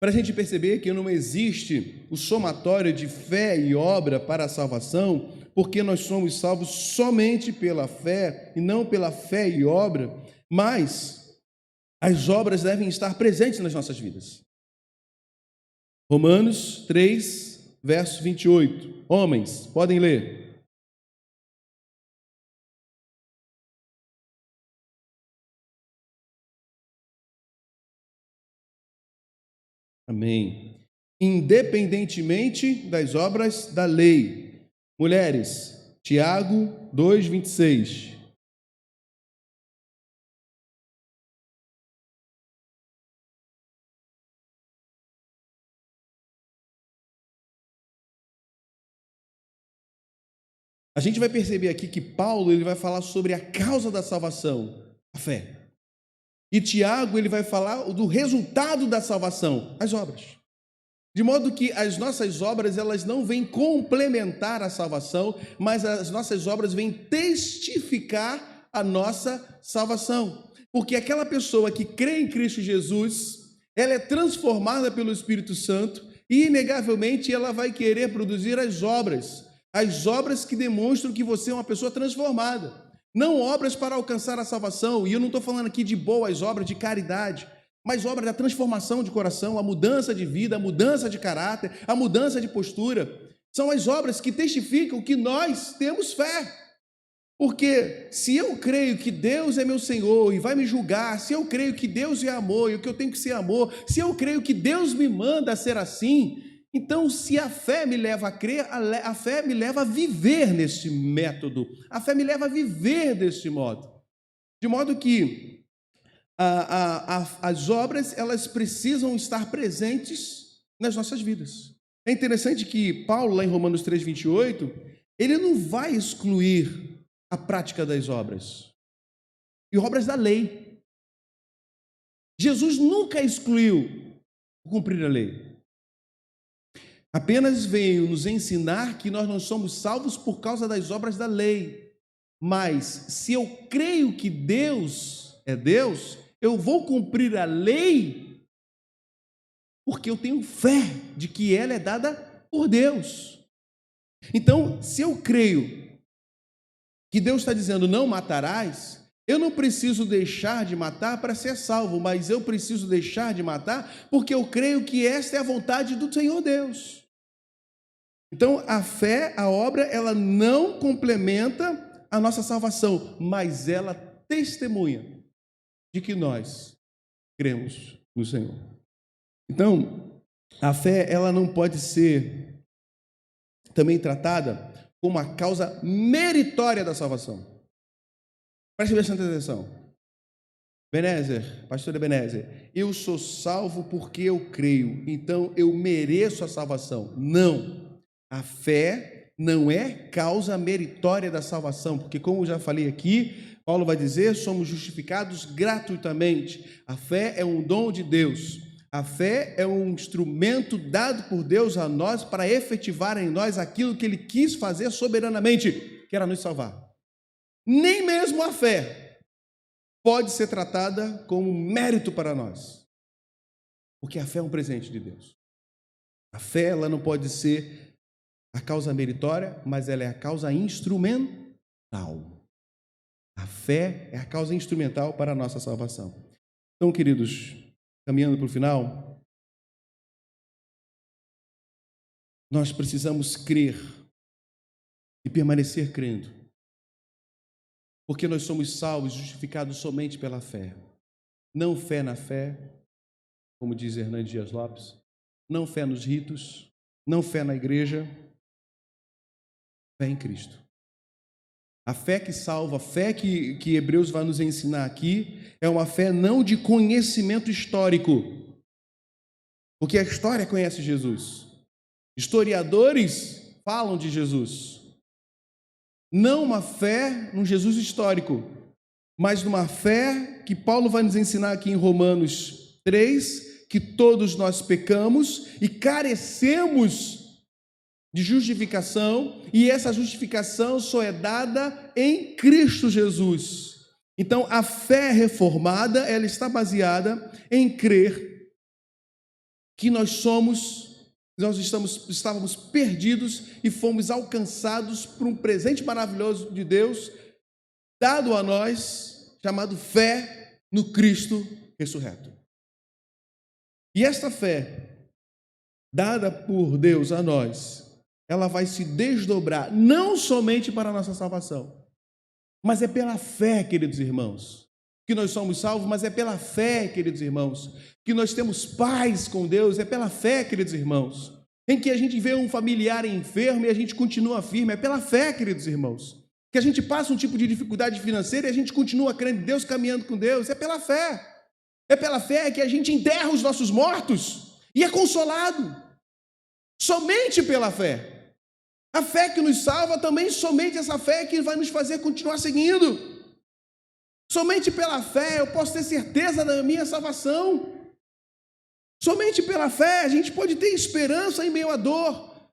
Para a gente perceber que não existe o somatório de fé e obra para a salvação, porque nós somos salvos somente pela fé e não pela fé e obra, mas as obras devem estar presentes nas nossas vidas. Romanos 3, verso 28. Homens, podem ler. Amém. Independentemente das obras da lei. Mulheres, Tiago 2, 26. A gente vai perceber aqui que Paulo ele vai falar sobre a causa da salvação, a fé. E Tiago ele vai falar do resultado da salvação, as obras. De modo que as nossas obras elas não vêm complementar a salvação, mas as nossas obras vêm testificar a nossa salvação. Porque aquela pessoa que crê em Cristo Jesus, ela é transformada pelo Espírito Santo e inegavelmente ela vai querer produzir as obras que demonstram que você é uma pessoa transformada. Não obras para alcançar a salvação, e eu não estou falando aqui de boas obras de caridade, mas obras da transformação de coração, a mudança de vida, a mudança de caráter, a mudança de postura. São as obras que testificam que nós temos fé. Porque se eu creio que Deus é meu Senhor e vai me julgar, se eu creio que Deus é amor e o que eu tenho que ser amor, se eu creio que Deus me manda a ser assim, então, se a fé me leva a crer, a fé me leva a viver neste método, a fé me leva a viver deste modo. De modo que as obras, elas precisam estar presentes nas nossas vidas. É interessante que Paulo, lá em Romanos 3, 28, ele não vai excluir a prática das obras, e obras da lei. Jesus nunca excluiu cumprir a lei. Apenas veio nos ensinar que nós não somos salvos por causa das obras da lei. Mas, se eu creio que Deus é Deus, eu vou cumprir a lei porque eu tenho fé de que ela é dada por Deus. Então, se eu creio que Deus está dizendo não matarás, eu não preciso deixar de matar para ser salvo, mas eu preciso deixar de matar porque eu creio que esta é a vontade do Senhor Deus. Então, a fé, a obra, ela não complementa a nossa salvação, mas ela testemunha de que nós cremos no Senhor. Então, a fé, ela não pode ser também tratada como a causa meritória da salvação. Preste bastante atenção. Ebenezer, pastor Ebenezer, eu sou salvo porque eu creio, então eu mereço a salvação. Não, a fé não é causa meritória da salvação, porque como eu já falei aqui, Paulo vai dizer, somos justificados gratuitamente. A fé é um dom de Deus. A fé é um instrumento dado por Deus a nós para efetivar em nós aquilo que Ele quis fazer soberanamente, que era nos salvar. Nem mesmo a fé pode ser tratada como mérito para nós, porque a fé é um presente de Deus. A fé, ela não pode ser a causa meritória, mas ela é a causa instrumental. A fé é a causa instrumental para a nossa salvação. Então, queridos, caminhando para o final, nós precisamos crer e permanecer crendo, porque nós somos salvos, justificados somente pela fé. Não fé na fé, como diz Hernandes Dias Lopes, não fé nos ritos, não fé na igreja, fé em Cristo. A fé que salva, a fé que Hebreus vai nos ensinar aqui, é uma fé não de conhecimento histórico, porque a história conhece Jesus. Historiadores falam de Jesus. Não uma fé num Jesus histórico, mas numa fé que Paulo vai nos ensinar aqui em Romanos 3, que todos nós pecamos e carecemos de justificação, e essa justificação só é dada em Cristo Jesus. Então, a fé reformada, ela está baseada em crer que nós estávamos perdidos e fomos alcançados por um presente maravilhoso de Deus, dado a nós, chamado fé no Cristo ressurreto. E esta fé, dada por Deus a nós, ela vai se desdobrar, não somente para a nossa salvação, mas é pela fé, queridos irmãos, que nós somos salvos, mas é pela fé, queridos irmãos, que nós temos paz com Deus, é pela fé, queridos irmãos, em que a gente vê um familiar enfermo e a gente continua firme, é pela fé, queridos irmãos, que a gente passa um tipo de dificuldade financeira e a gente continua crendo em Deus, caminhando com Deus, é pela fé que a gente enterra os nossos mortos e é consolado, somente pela fé. A fé que nos salva também, somente essa fé que vai nos fazer continuar seguindo. Somente pela fé eu posso ter certeza da minha salvação. Somente pela fé a gente pode ter esperança em meio à dor.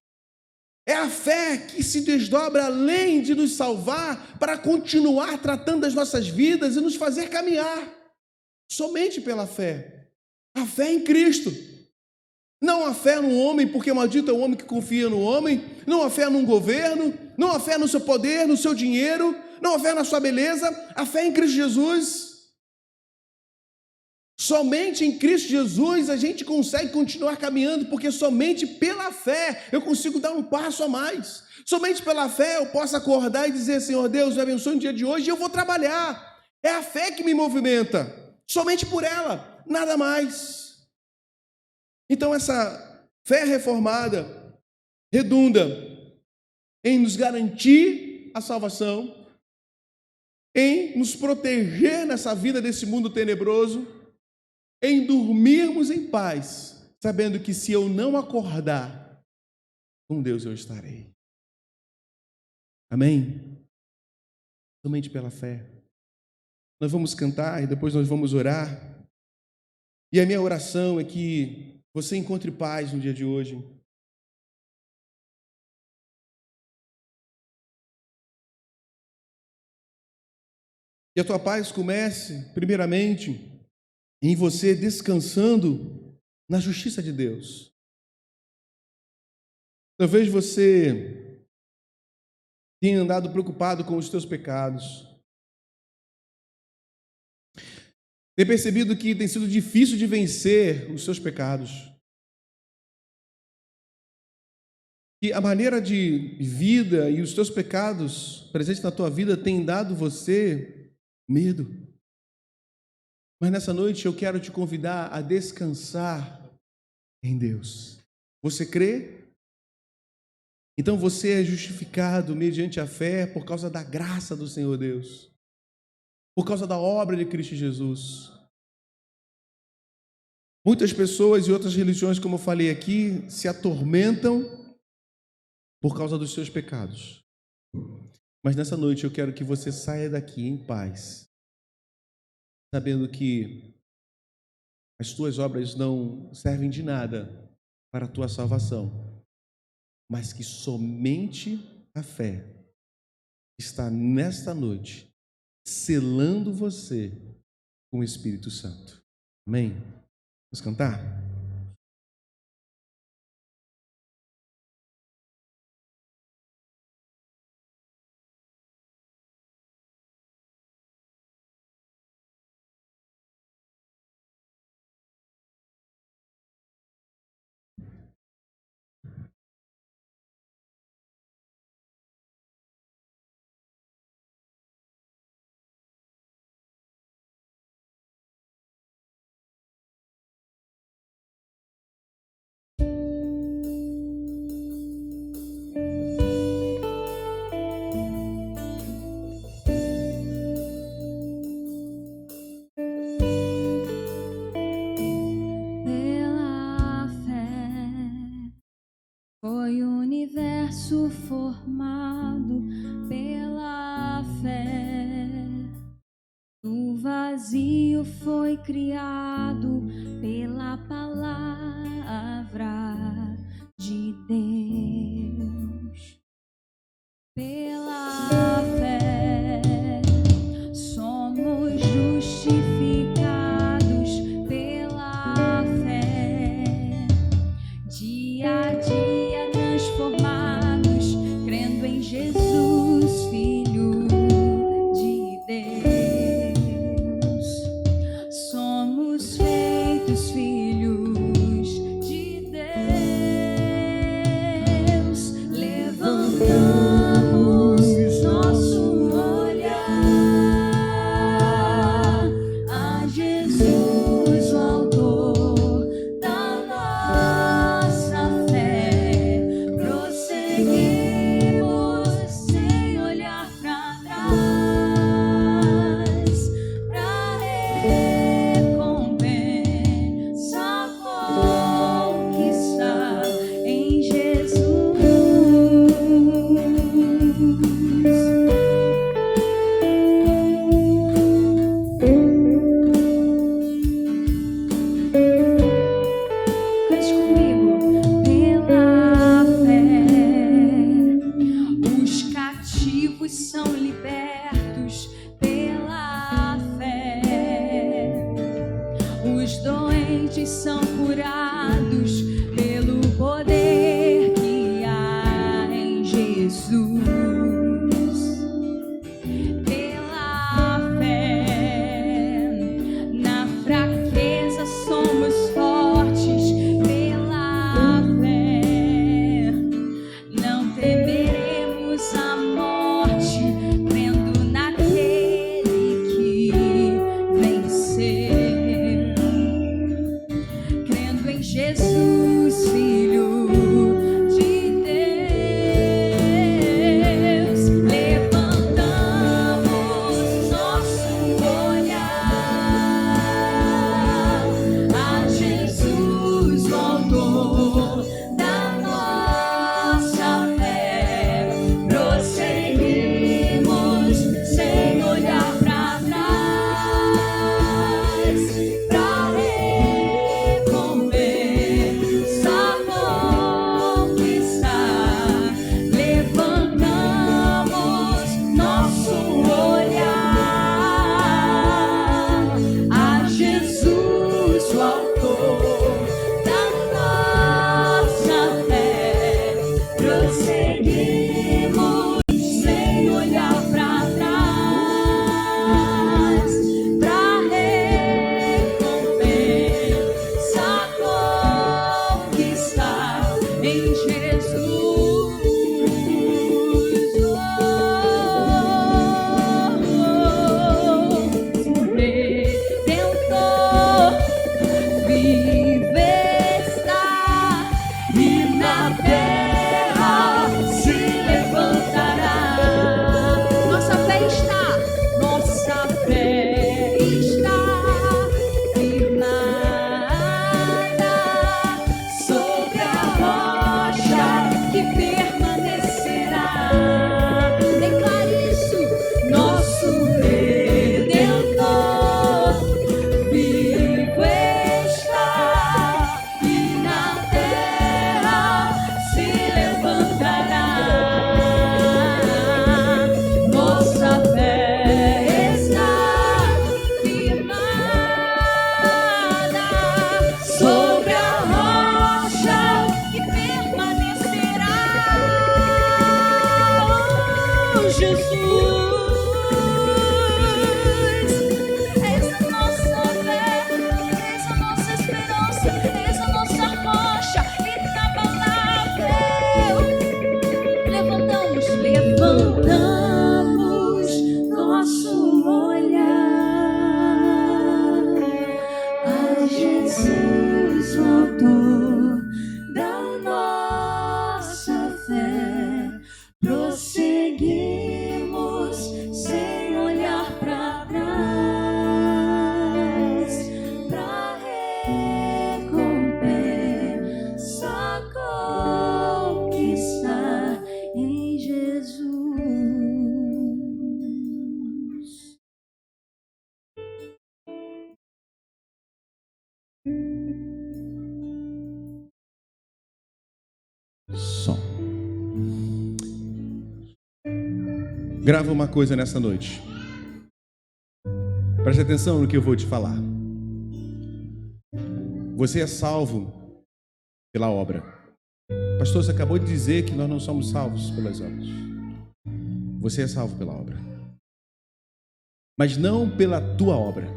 É a fé que se desdobra além de nos salvar para continuar tratando das nossas vidas e nos fazer caminhar. Somente pela fé. A fé em Cristo. Não a fé no homem, porque maldito é o homem que confia no homem. Não a fé num governo. Não a fé no seu poder, no seu dinheiro. Não a fé na sua beleza. A fé em Cristo Jesus. Somente em Cristo Jesus a gente consegue continuar caminhando, porque somente pela fé eu consigo dar um passo a mais. Somente pela fé eu posso acordar e dizer: Senhor Deus, me abençoe no dia de hoje e eu vou trabalhar. É a fé que me movimenta. Somente por ela, nada mais. Então essa fé reformada redunda em nos garantir a salvação, em nos proteger nessa vida desse mundo tenebroso, em dormirmos em paz, sabendo que se eu não acordar, com Deus eu estarei. Amém? Somente pela fé. Nós vamos cantar e depois nós vamos orar. E a minha oração é que você encontre paz no dia de hoje. E a tua paz comece, primeiramente, em você descansando na justiça de Deus. Talvez você tenha andado preocupado com os teus pecados. Tem percebido que tem sido difícil de vencer os seus pecados. Que a maneira de vida e os teus pecados presentes na tua vida têm dado você medo. Mas nessa noite eu quero te convidar a descansar em Deus. Você crê? Então você é justificado mediante a fé por causa da graça do Senhor Deus. por causa da obra de Cristo Jesus. Muitas pessoas e outras religiões, como eu falei aqui, se atormentam por causa dos seus pecados. Mas nessa noite eu quero que você saia daqui em paz, sabendo que as tuas obras não servem de nada para a tua salvação, mas que somente a fé está nesta noite selando você com o Espírito Santo. Amém? Vamos cantar? Pela fé foi o universo formado, pela fé do vazio foi criado, pela palavra de Deus. Pela fé somos justificados, pela fé dia a dia transformados, crendo em Jesus, Filho de Deus. Somos feitos filhos de Deus. Levantamos nosso olhar a Jesus, o autor da nossa fé. Prosseguimos sem olhar para trás, pra recompensa conquistar em Jesus. Cante comigo. Pela fé os cativos são libertos, pela fé os doentes são curados, pelo poder que há em Jesus. Pela fé na fraqueza somos fortes, pela fé não temeremos a morte, crendo naquele que venceu, crendo em Jesus, Filho de Deus. Levantamos nosso olhar a Jesus, o autor da nossa fé. Prosseguimos sem olhar para trás, pra recompensa Jesus. És a nossa fé, és a nossa esperança, és a nossa rocha inabalável. Levantamos nosso olhar a Jesus, o autor da nossa fé. Prosseguimos sem olhar para trás, para recompensa conquistar em Jesus. Som. Grava uma coisa nessa noite. Preste atenção no que eu vou te falar. Você é salvo pela obra. Pastor, você acabou de dizer que nós não somos salvos pelas obras. Você é salvo pela obra. Mas não pela tua obra.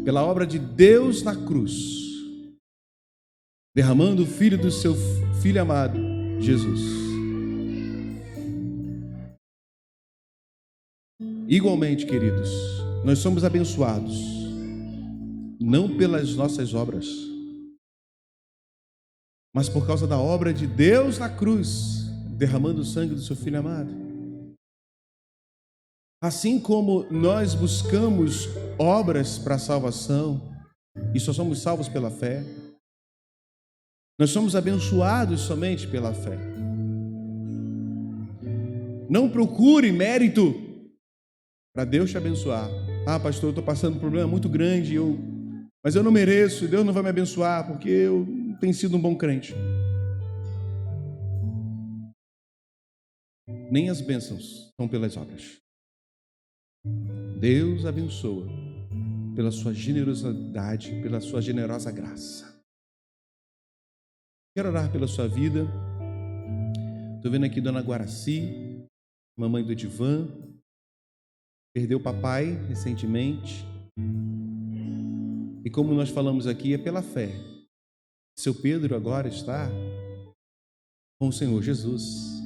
Pela obra de Deus na cruz, derramando o Filho do seu Filho amado, Jesus. Igualmente, queridos, nós somos abençoados, não pelas nossas obras, mas por causa da obra de Deus na cruz, derramando o sangue do seu Filho amado. Assim como nós buscamos obras para a salvação, e só somos salvos pela fé, nós somos abençoados somente pela fé. Não procure mérito para Deus te abençoar. Ah, pastor, eu estou passando um problema muito grande, mas eu não mereço, Deus não vai me abençoar, porque eu não tenho sido um bom crente. Nem as bênçãos são pelas obras. Deus abençoa pela sua generosidade, pela sua generosa graça. Quero orar pela sua vida. Estou vendo aqui Dona Guaraci, mamãe do Edivan, perdeu o papai recentemente. E como nós falamos aqui, é pela fé. Seu Pedro agora está com o Senhor Jesus.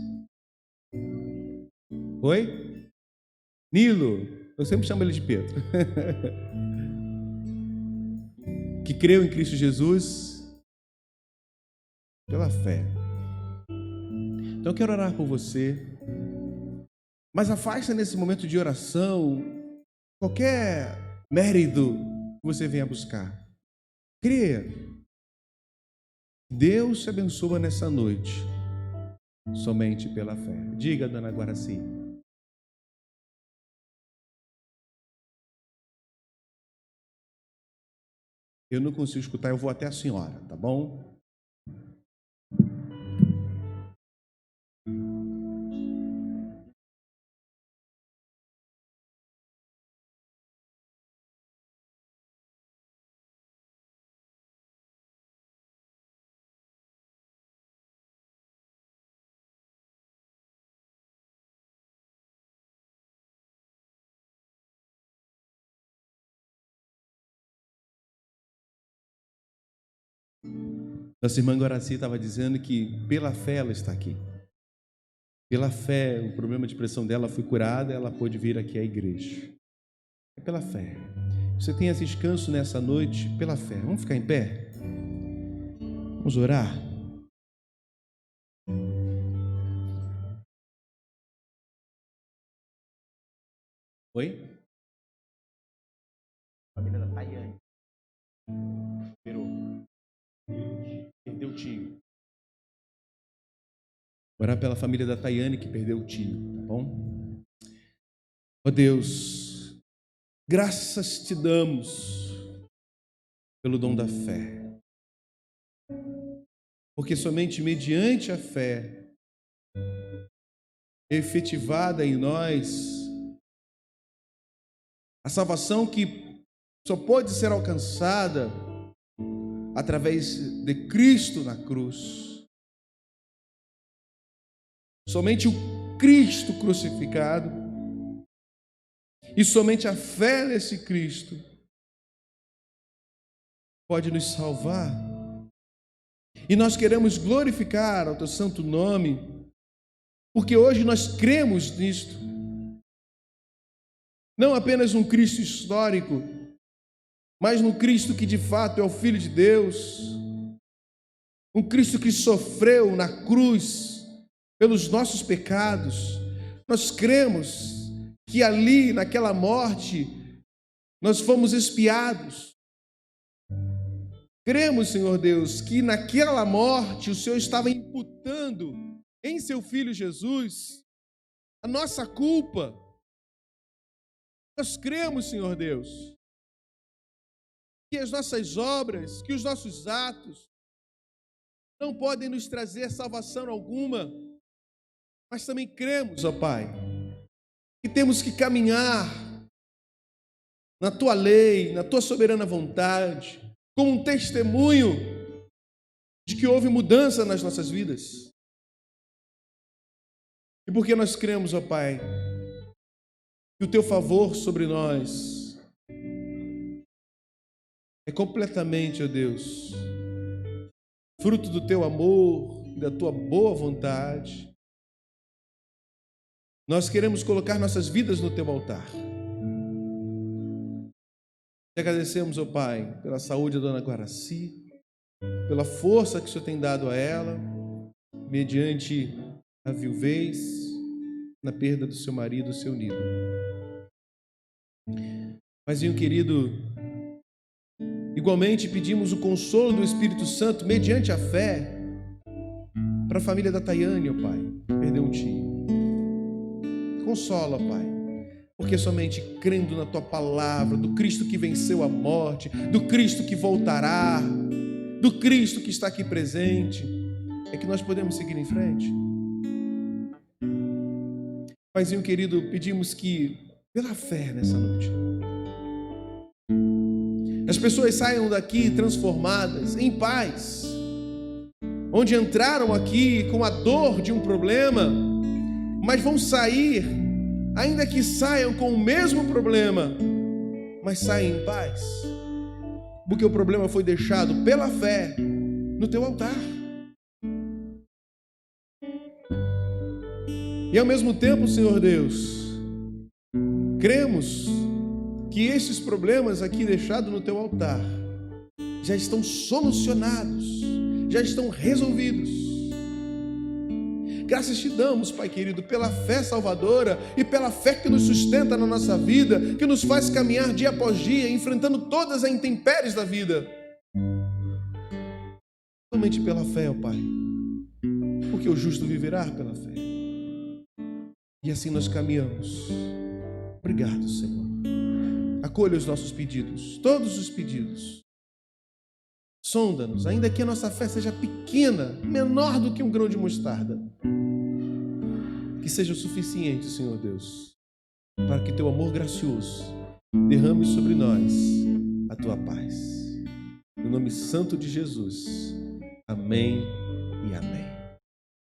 Oi? Nilo, eu sempre chamo ele de Pedro. Que creu em Cristo Jesus pela fé. Então eu quero orar por você. Mas afasta nesse momento de oração qualquer mérito que você venha buscar. Creia. Deus te abençoa nessa noite, somente pela fé. Diga, Dona Guaraci. Eu não consigo escutar, eu vou até a senhora, tá bom? Nossa irmã Guaraci estava dizendo que pela fé ela está aqui. Pela fé, o problema de pressão dela foi curado, ela pôde vir aqui à igreja. É pela fé. Você tem esse descanso nessa noite pela fé. Vamos ficar em pé? Vamos orar? Oi? Família da Tayane. Perdeu o tio. Orar pela família da Tayane que perdeu o tio, tá bom? Ó Deus, graças te damos pelo dom da fé. Porque somente mediante a fé efetivada em nós, a salvação que só pode ser alcançada através de Cristo na cruz. Somente o Cristo crucificado. E somente a fé nesse Cristo pode nos salvar. E nós queremos glorificar o teu santo nome, porque hoje nós cremos nisto. Não apenas um Cristo histórico, mas no Cristo que de fato é o Filho de Deus, um Cristo que sofreu na cruz pelos nossos pecados. Nós cremos que ali, naquela morte, nós fomos expiados. Cremos, Senhor Deus, que naquela morte o Senhor estava imputando em seu Filho Jesus a nossa culpa. Nós cremos, Senhor Deus, que as nossas obras, que os nossos atos não podem nos trazer salvação alguma, mas também cremos, ó Pai, que temos que caminhar na Tua lei, na Tua soberana vontade, como um testemunho de que houve mudança nas nossas vidas. E porque nós cremos, ó Pai, que o Teu favor sobre nós é completamente, ó Deus, fruto do Teu amor e da Tua boa vontade, nós queremos colocar nossas vidas no Teu altar. Te agradecemos, ó Pai, pela saúde da dona Guaraci, pela força que o Senhor tem dado a ela, mediante a viuvez, na perda do seu marido, do seu Nido. Paizinho querido, igualmente pedimos o consolo do Espírito Santo, mediante a fé, para a família da Tayane, ó Pai, que perdeu um tio. Consola, Pai, porque somente crendo na Tua palavra, do Cristo que venceu a morte, do Cristo que voltará, do Cristo que está aqui presente, é que nós podemos seguir em frente. Paizinho querido, pedimos que, pela fé nessa noite, as pessoas saiam daqui transformadas, em paz, onde entraram aqui com a dor de um problema, mas vão sair, ainda que saiam com o mesmo problema, mas saem em paz, porque o problema foi deixado pela fé no Teu altar. E ao mesmo tempo, Senhor Deus, cremos que esses problemas aqui deixados no Teu altar já estão solucionados, já estão resolvidos. Graças te damos, Pai querido, pela fé salvadora e pela fé que nos sustenta na nossa vida, que nos faz caminhar dia após dia, enfrentando todas as intempéries da vida. Somente pela fé, ó Pai, porque o justo viverá pela fé. E assim nós caminhamos. Obrigado, Senhor. Acolha os nossos pedidos, todos os pedidos. Sonda-nos, ainda que a nossa fé seja pequena, menor do que um grão de mostarda. Que seja o suficiente, Senhor Deus, para que Teu amor gracioso derrame sobre nós a Tua paz. No nome santo de Jesus. Amém e amém.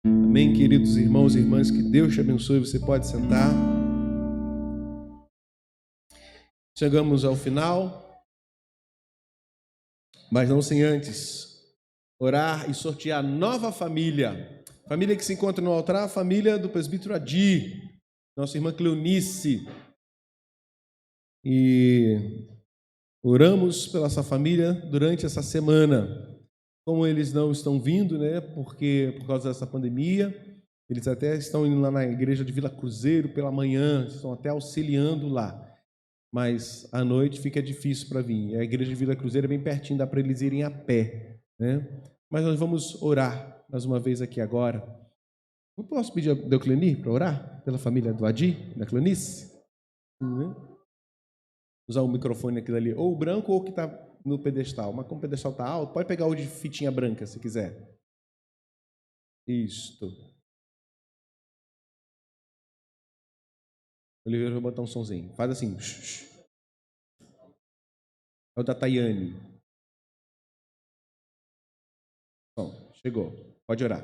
Amém, queridos irmãos e irmãs, que Deus te abençoe. Você pode sentar. Chegamos ao final, mas não sem antes orar e sortear nova família. Família que se encontra no altar, a família do presbítero Adi, nossa irmã Cleonice. E oramos pela essa família durante essa semana. Como eles não estão vindo, né, porque por causa dessa pandemia, eles até estão indo lá na igreja de Vila Cruzeiro pela manhã, estão até auxiliando lá. Mas à noite fica difícil para vir. A igreja de Vila Cruzeiro é bem pertinho, dá para eles irem a pé, né? Mas nós vamos orar mais uma vez aqui agora. Eu posso pedir a Deucleni para orar pela família do Adi, da Cleonice? Usar o microfone aqui dali, ou o branco ou o que está no pedestal. Mas como o pedestal está alto, pode pegar o de fitinha branca se quiser. Isto. Oliveira vai botar um sonzinho. Faz assim. É o da Tayane. Bom, chegou. Pode orar.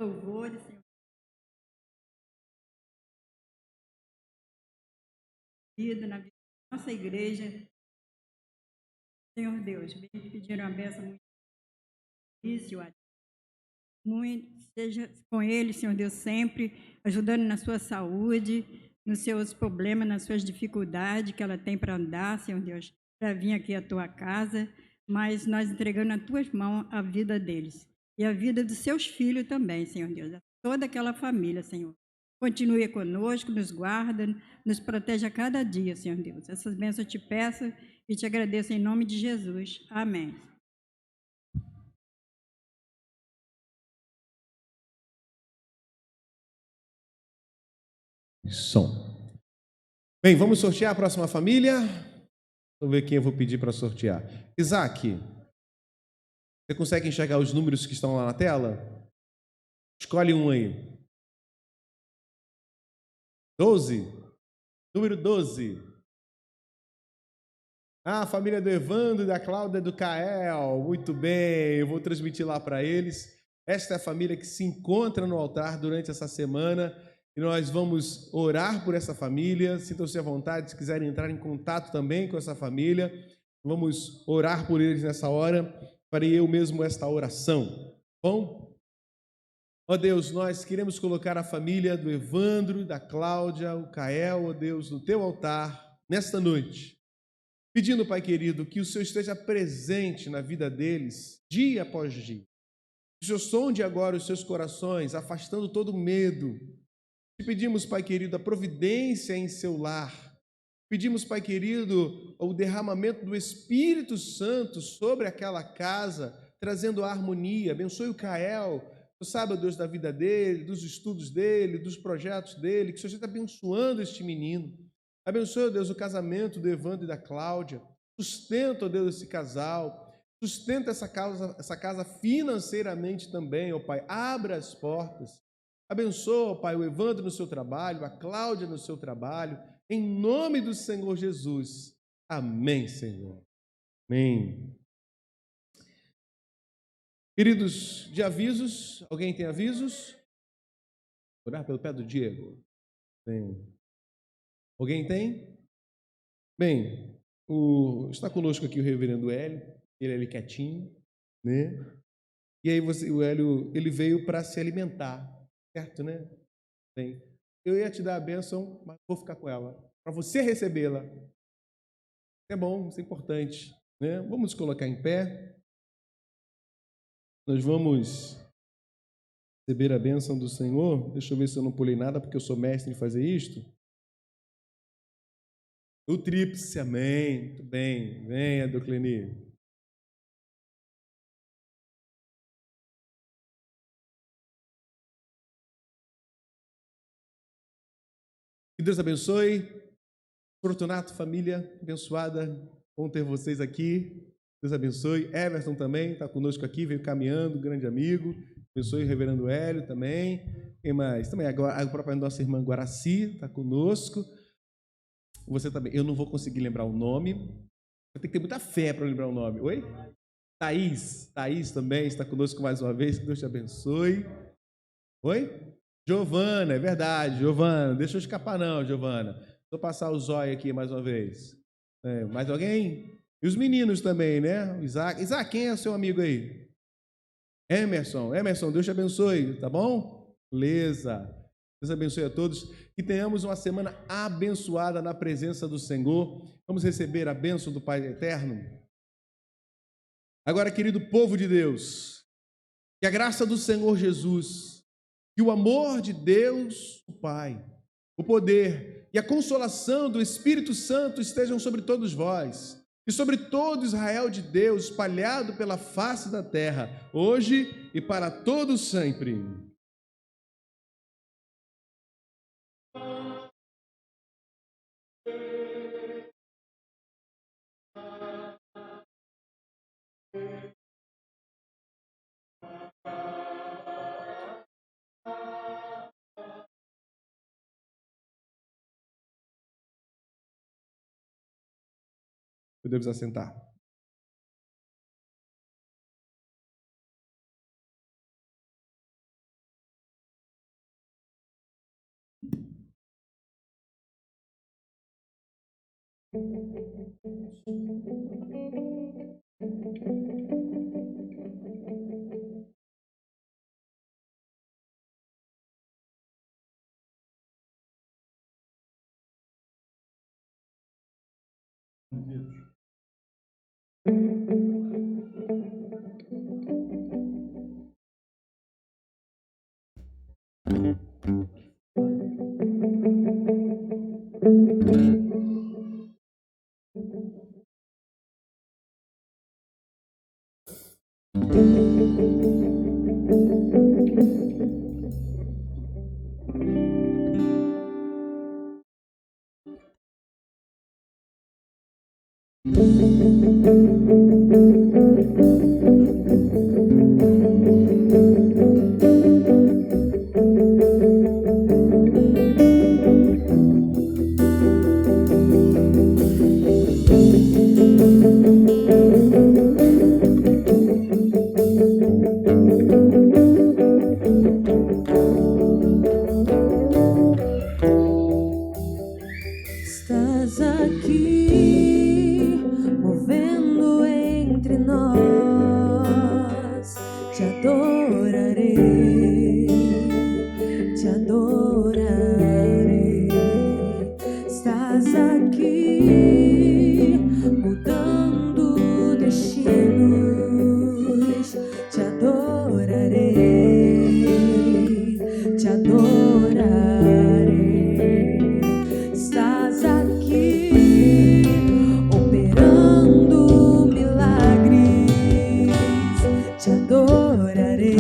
louvores, Senhor. Na vida da nossa igreja, Senhor Deus, vem te pedir uma bênção muito difícil, muito, seja com ele, Senhor Deus, sempre ajudando na sua saúde, nos seus problemas, nas suas dificuldades que ela tem para andar, Senhor Deus, para vir aqui à tua casa, mas nós entregando nas tuas mãos a vida deles e a vida dos seus filhos também, Senhor Deus, toda aquela família, Senhor. Continue conosco, nos guarda, nos protege a cada dia, Senhor Deus. Essas bênçãos eu te peço e te agradeço em nome de Jesus. Amém. Som. Bem, vamos sortear a próxima família? Vamos ver quem eu vou pedir para sortear. Isaac, você consegue enxergar os números que estão lá na tela? Escolhe um aí. 12. Número 12. Ah, a família do Evandro, da Cláudia e do Cael. Muito bem, eu vou transmitir lá para eles. Esta é a família que se encontra no altar durante essa semana e nós vamos orar por essa família. Sintam-se à vontade, se quiserem entrar em contato também com essa família. Vamos orar por eles nessa hora. Farei eu mesmo esta oração. Bom? Ó Deus, nós queremos colocar a família do Evandro, da Cláudia, o Cael, ó Deus, no teu altar, nesta noite, pedindo, Pai querido, que o Senhor esteja presente na vida deles, dia após dia. Que o Senhor sonde agora os seus corações, afastando todo o medo. Te pedimos, Pai querido, a providência em seu lar. Pedimos, Pai querido, o derramamento do Espírito Santo sobre aquela casa, trazendo a harmonia. Abençoe o Cael. Tu sabe, ó Deus, da vida dele, dos estudos dele, dos projetos dele, que o Senhor esteja abençoando este menino. Abençoe, ó Deus, o casamento do Evandro e da Cláudia. Sustenta, ó Deus, esse casal. Sustenta essa casa financeiramente também, ó Pai. Abra as portas. Abençoa, ó Pai, o Evandro no seu trabalho, a Cláudia no seu trabalho. Em nome do Senhor Jesus. Amém, Senhor. Amém. Queridos, de avisos, alguém tem avisos? Orar pelo pé do Diego. Tem. Alguém tem? Bem, está conosco aqui o reverendo Hélio, ele é ali quietinho, né? E aí o Hélio, ele veio para se alimentar, certo, né? Bem, eu ia te dar a bênção, mas vou ficar com ela, para você recebê-la. É bom, isso é importante, né? Vamos nos colocar em pé. Nós vamos receber a bênção do Senhor. Deixa eu ver se eu não pulei nada, porque eu sou mestre em fazer isto. O tríplice, amém. Muito bem. Venha, Docleni. Que Deus abençoe. Fortunato, família abençoada. Bom ter vocês aqui. Deus abençoe. Everton também está conosco aqui, veio caminhando, grande amigo. Abençoe o reverendo Hélio também. Quem mais? Também agora, a própria nossa irmã Guaraci está conosco. Você também. Eu não vou conseguir lembrar o nome. Eu tenho que ter muita fé para lembrar o nome. Oi? Thaís. Thaís também está conosco mais uma vez. Que Deus te abençoe. Oi? Giovana, é verdade. Giovana, não deixa eu escapar não, Giovana. Vou passar o zóio aqui mais uma vez. Mais alguém? E os meninos também, né? O Isaac. Isaac, quem é o seu amigo aí? Emerson. Emerson, Deus te abençoe, tá bom? Beleza. Deus abençoe a todos. Que tenhamos uma semana abençoada na presença do Senhor. Vamos receber a bênção do Pai Eterno. Agora, querido povo de Deus, que a graça do Senhor Jesus, que o amor de Deus, o Pai, o poder e a consolação do Espírito Santo estejam sobre todos vós e sobre todo Israel de Deus, espalhado pela face da terra, hoje e para todo sempre. Podemos assentar. Estás aqui, movendo entre nós. Te adorarei, te adorarei. Estás aqui, mudando destinos. Te adorarei, te adorarei. Estás aqui, operando milagres. Te adorarei,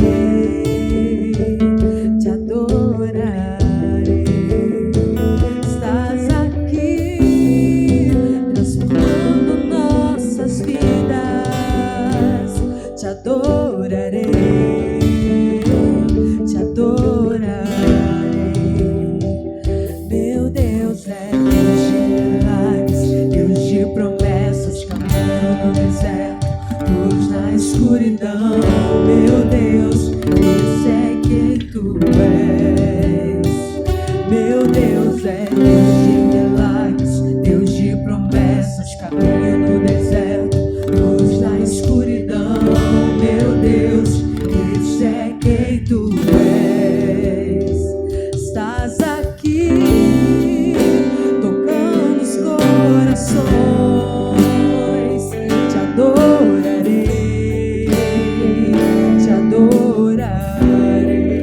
te adorarei. Estás aqui, transformando nossas vidas. Te adorarei, te adorarei. Meu Deus é Deus de milagres, Deus de promessas, caminho no deserto, luz na escuridão. Meu Deus, esse é quem tu és. Meu Deus é Deus de milagres, Deus de promessas, caminho no deserto, luz na escuridão. Meu Deus, esse é quem tu és. Estás aqui, tocando os corações. Te adorarei, te adorarei.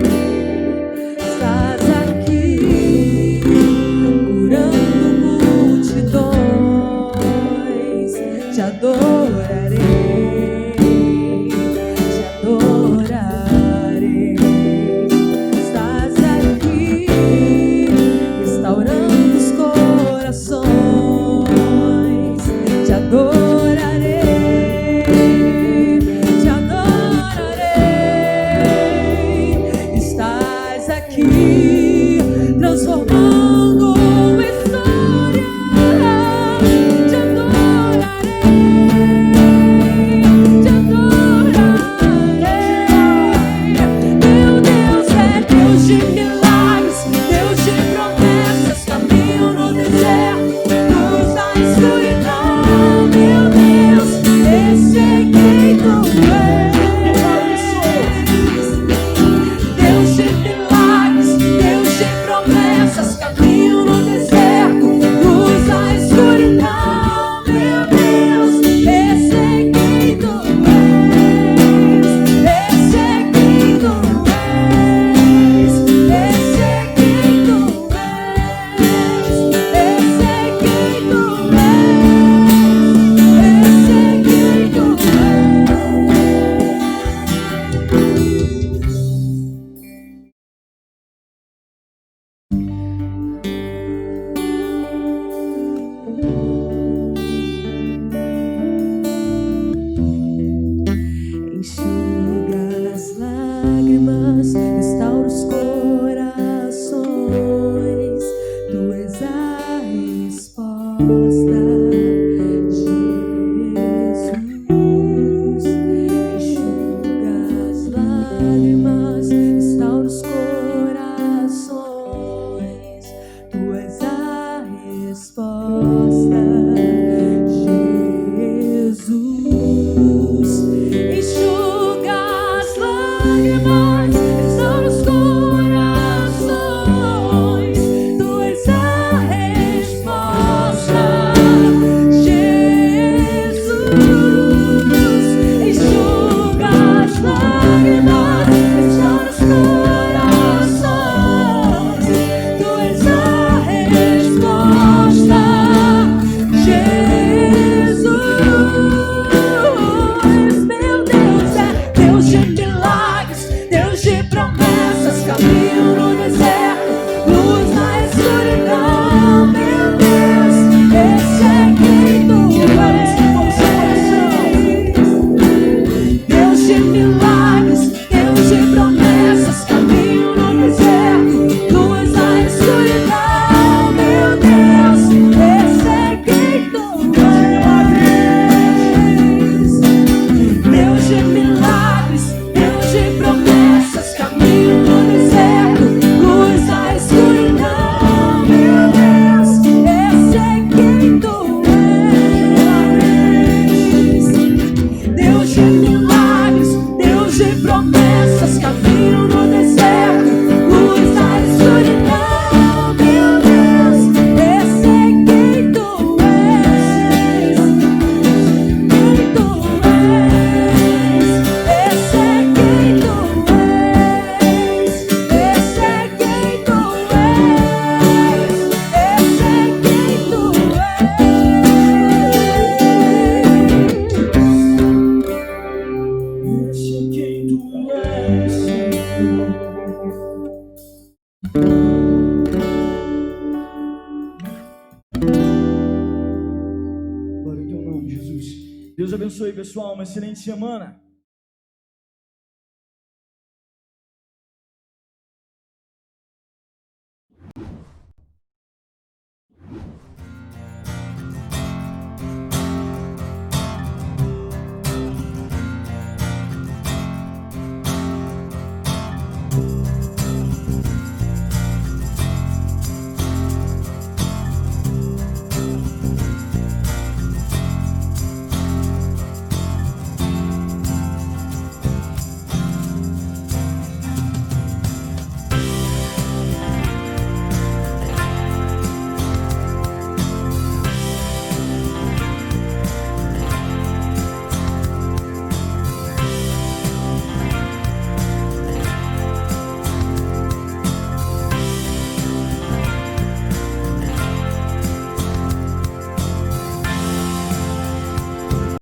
abençoe, pessoal. Uma excelente semana.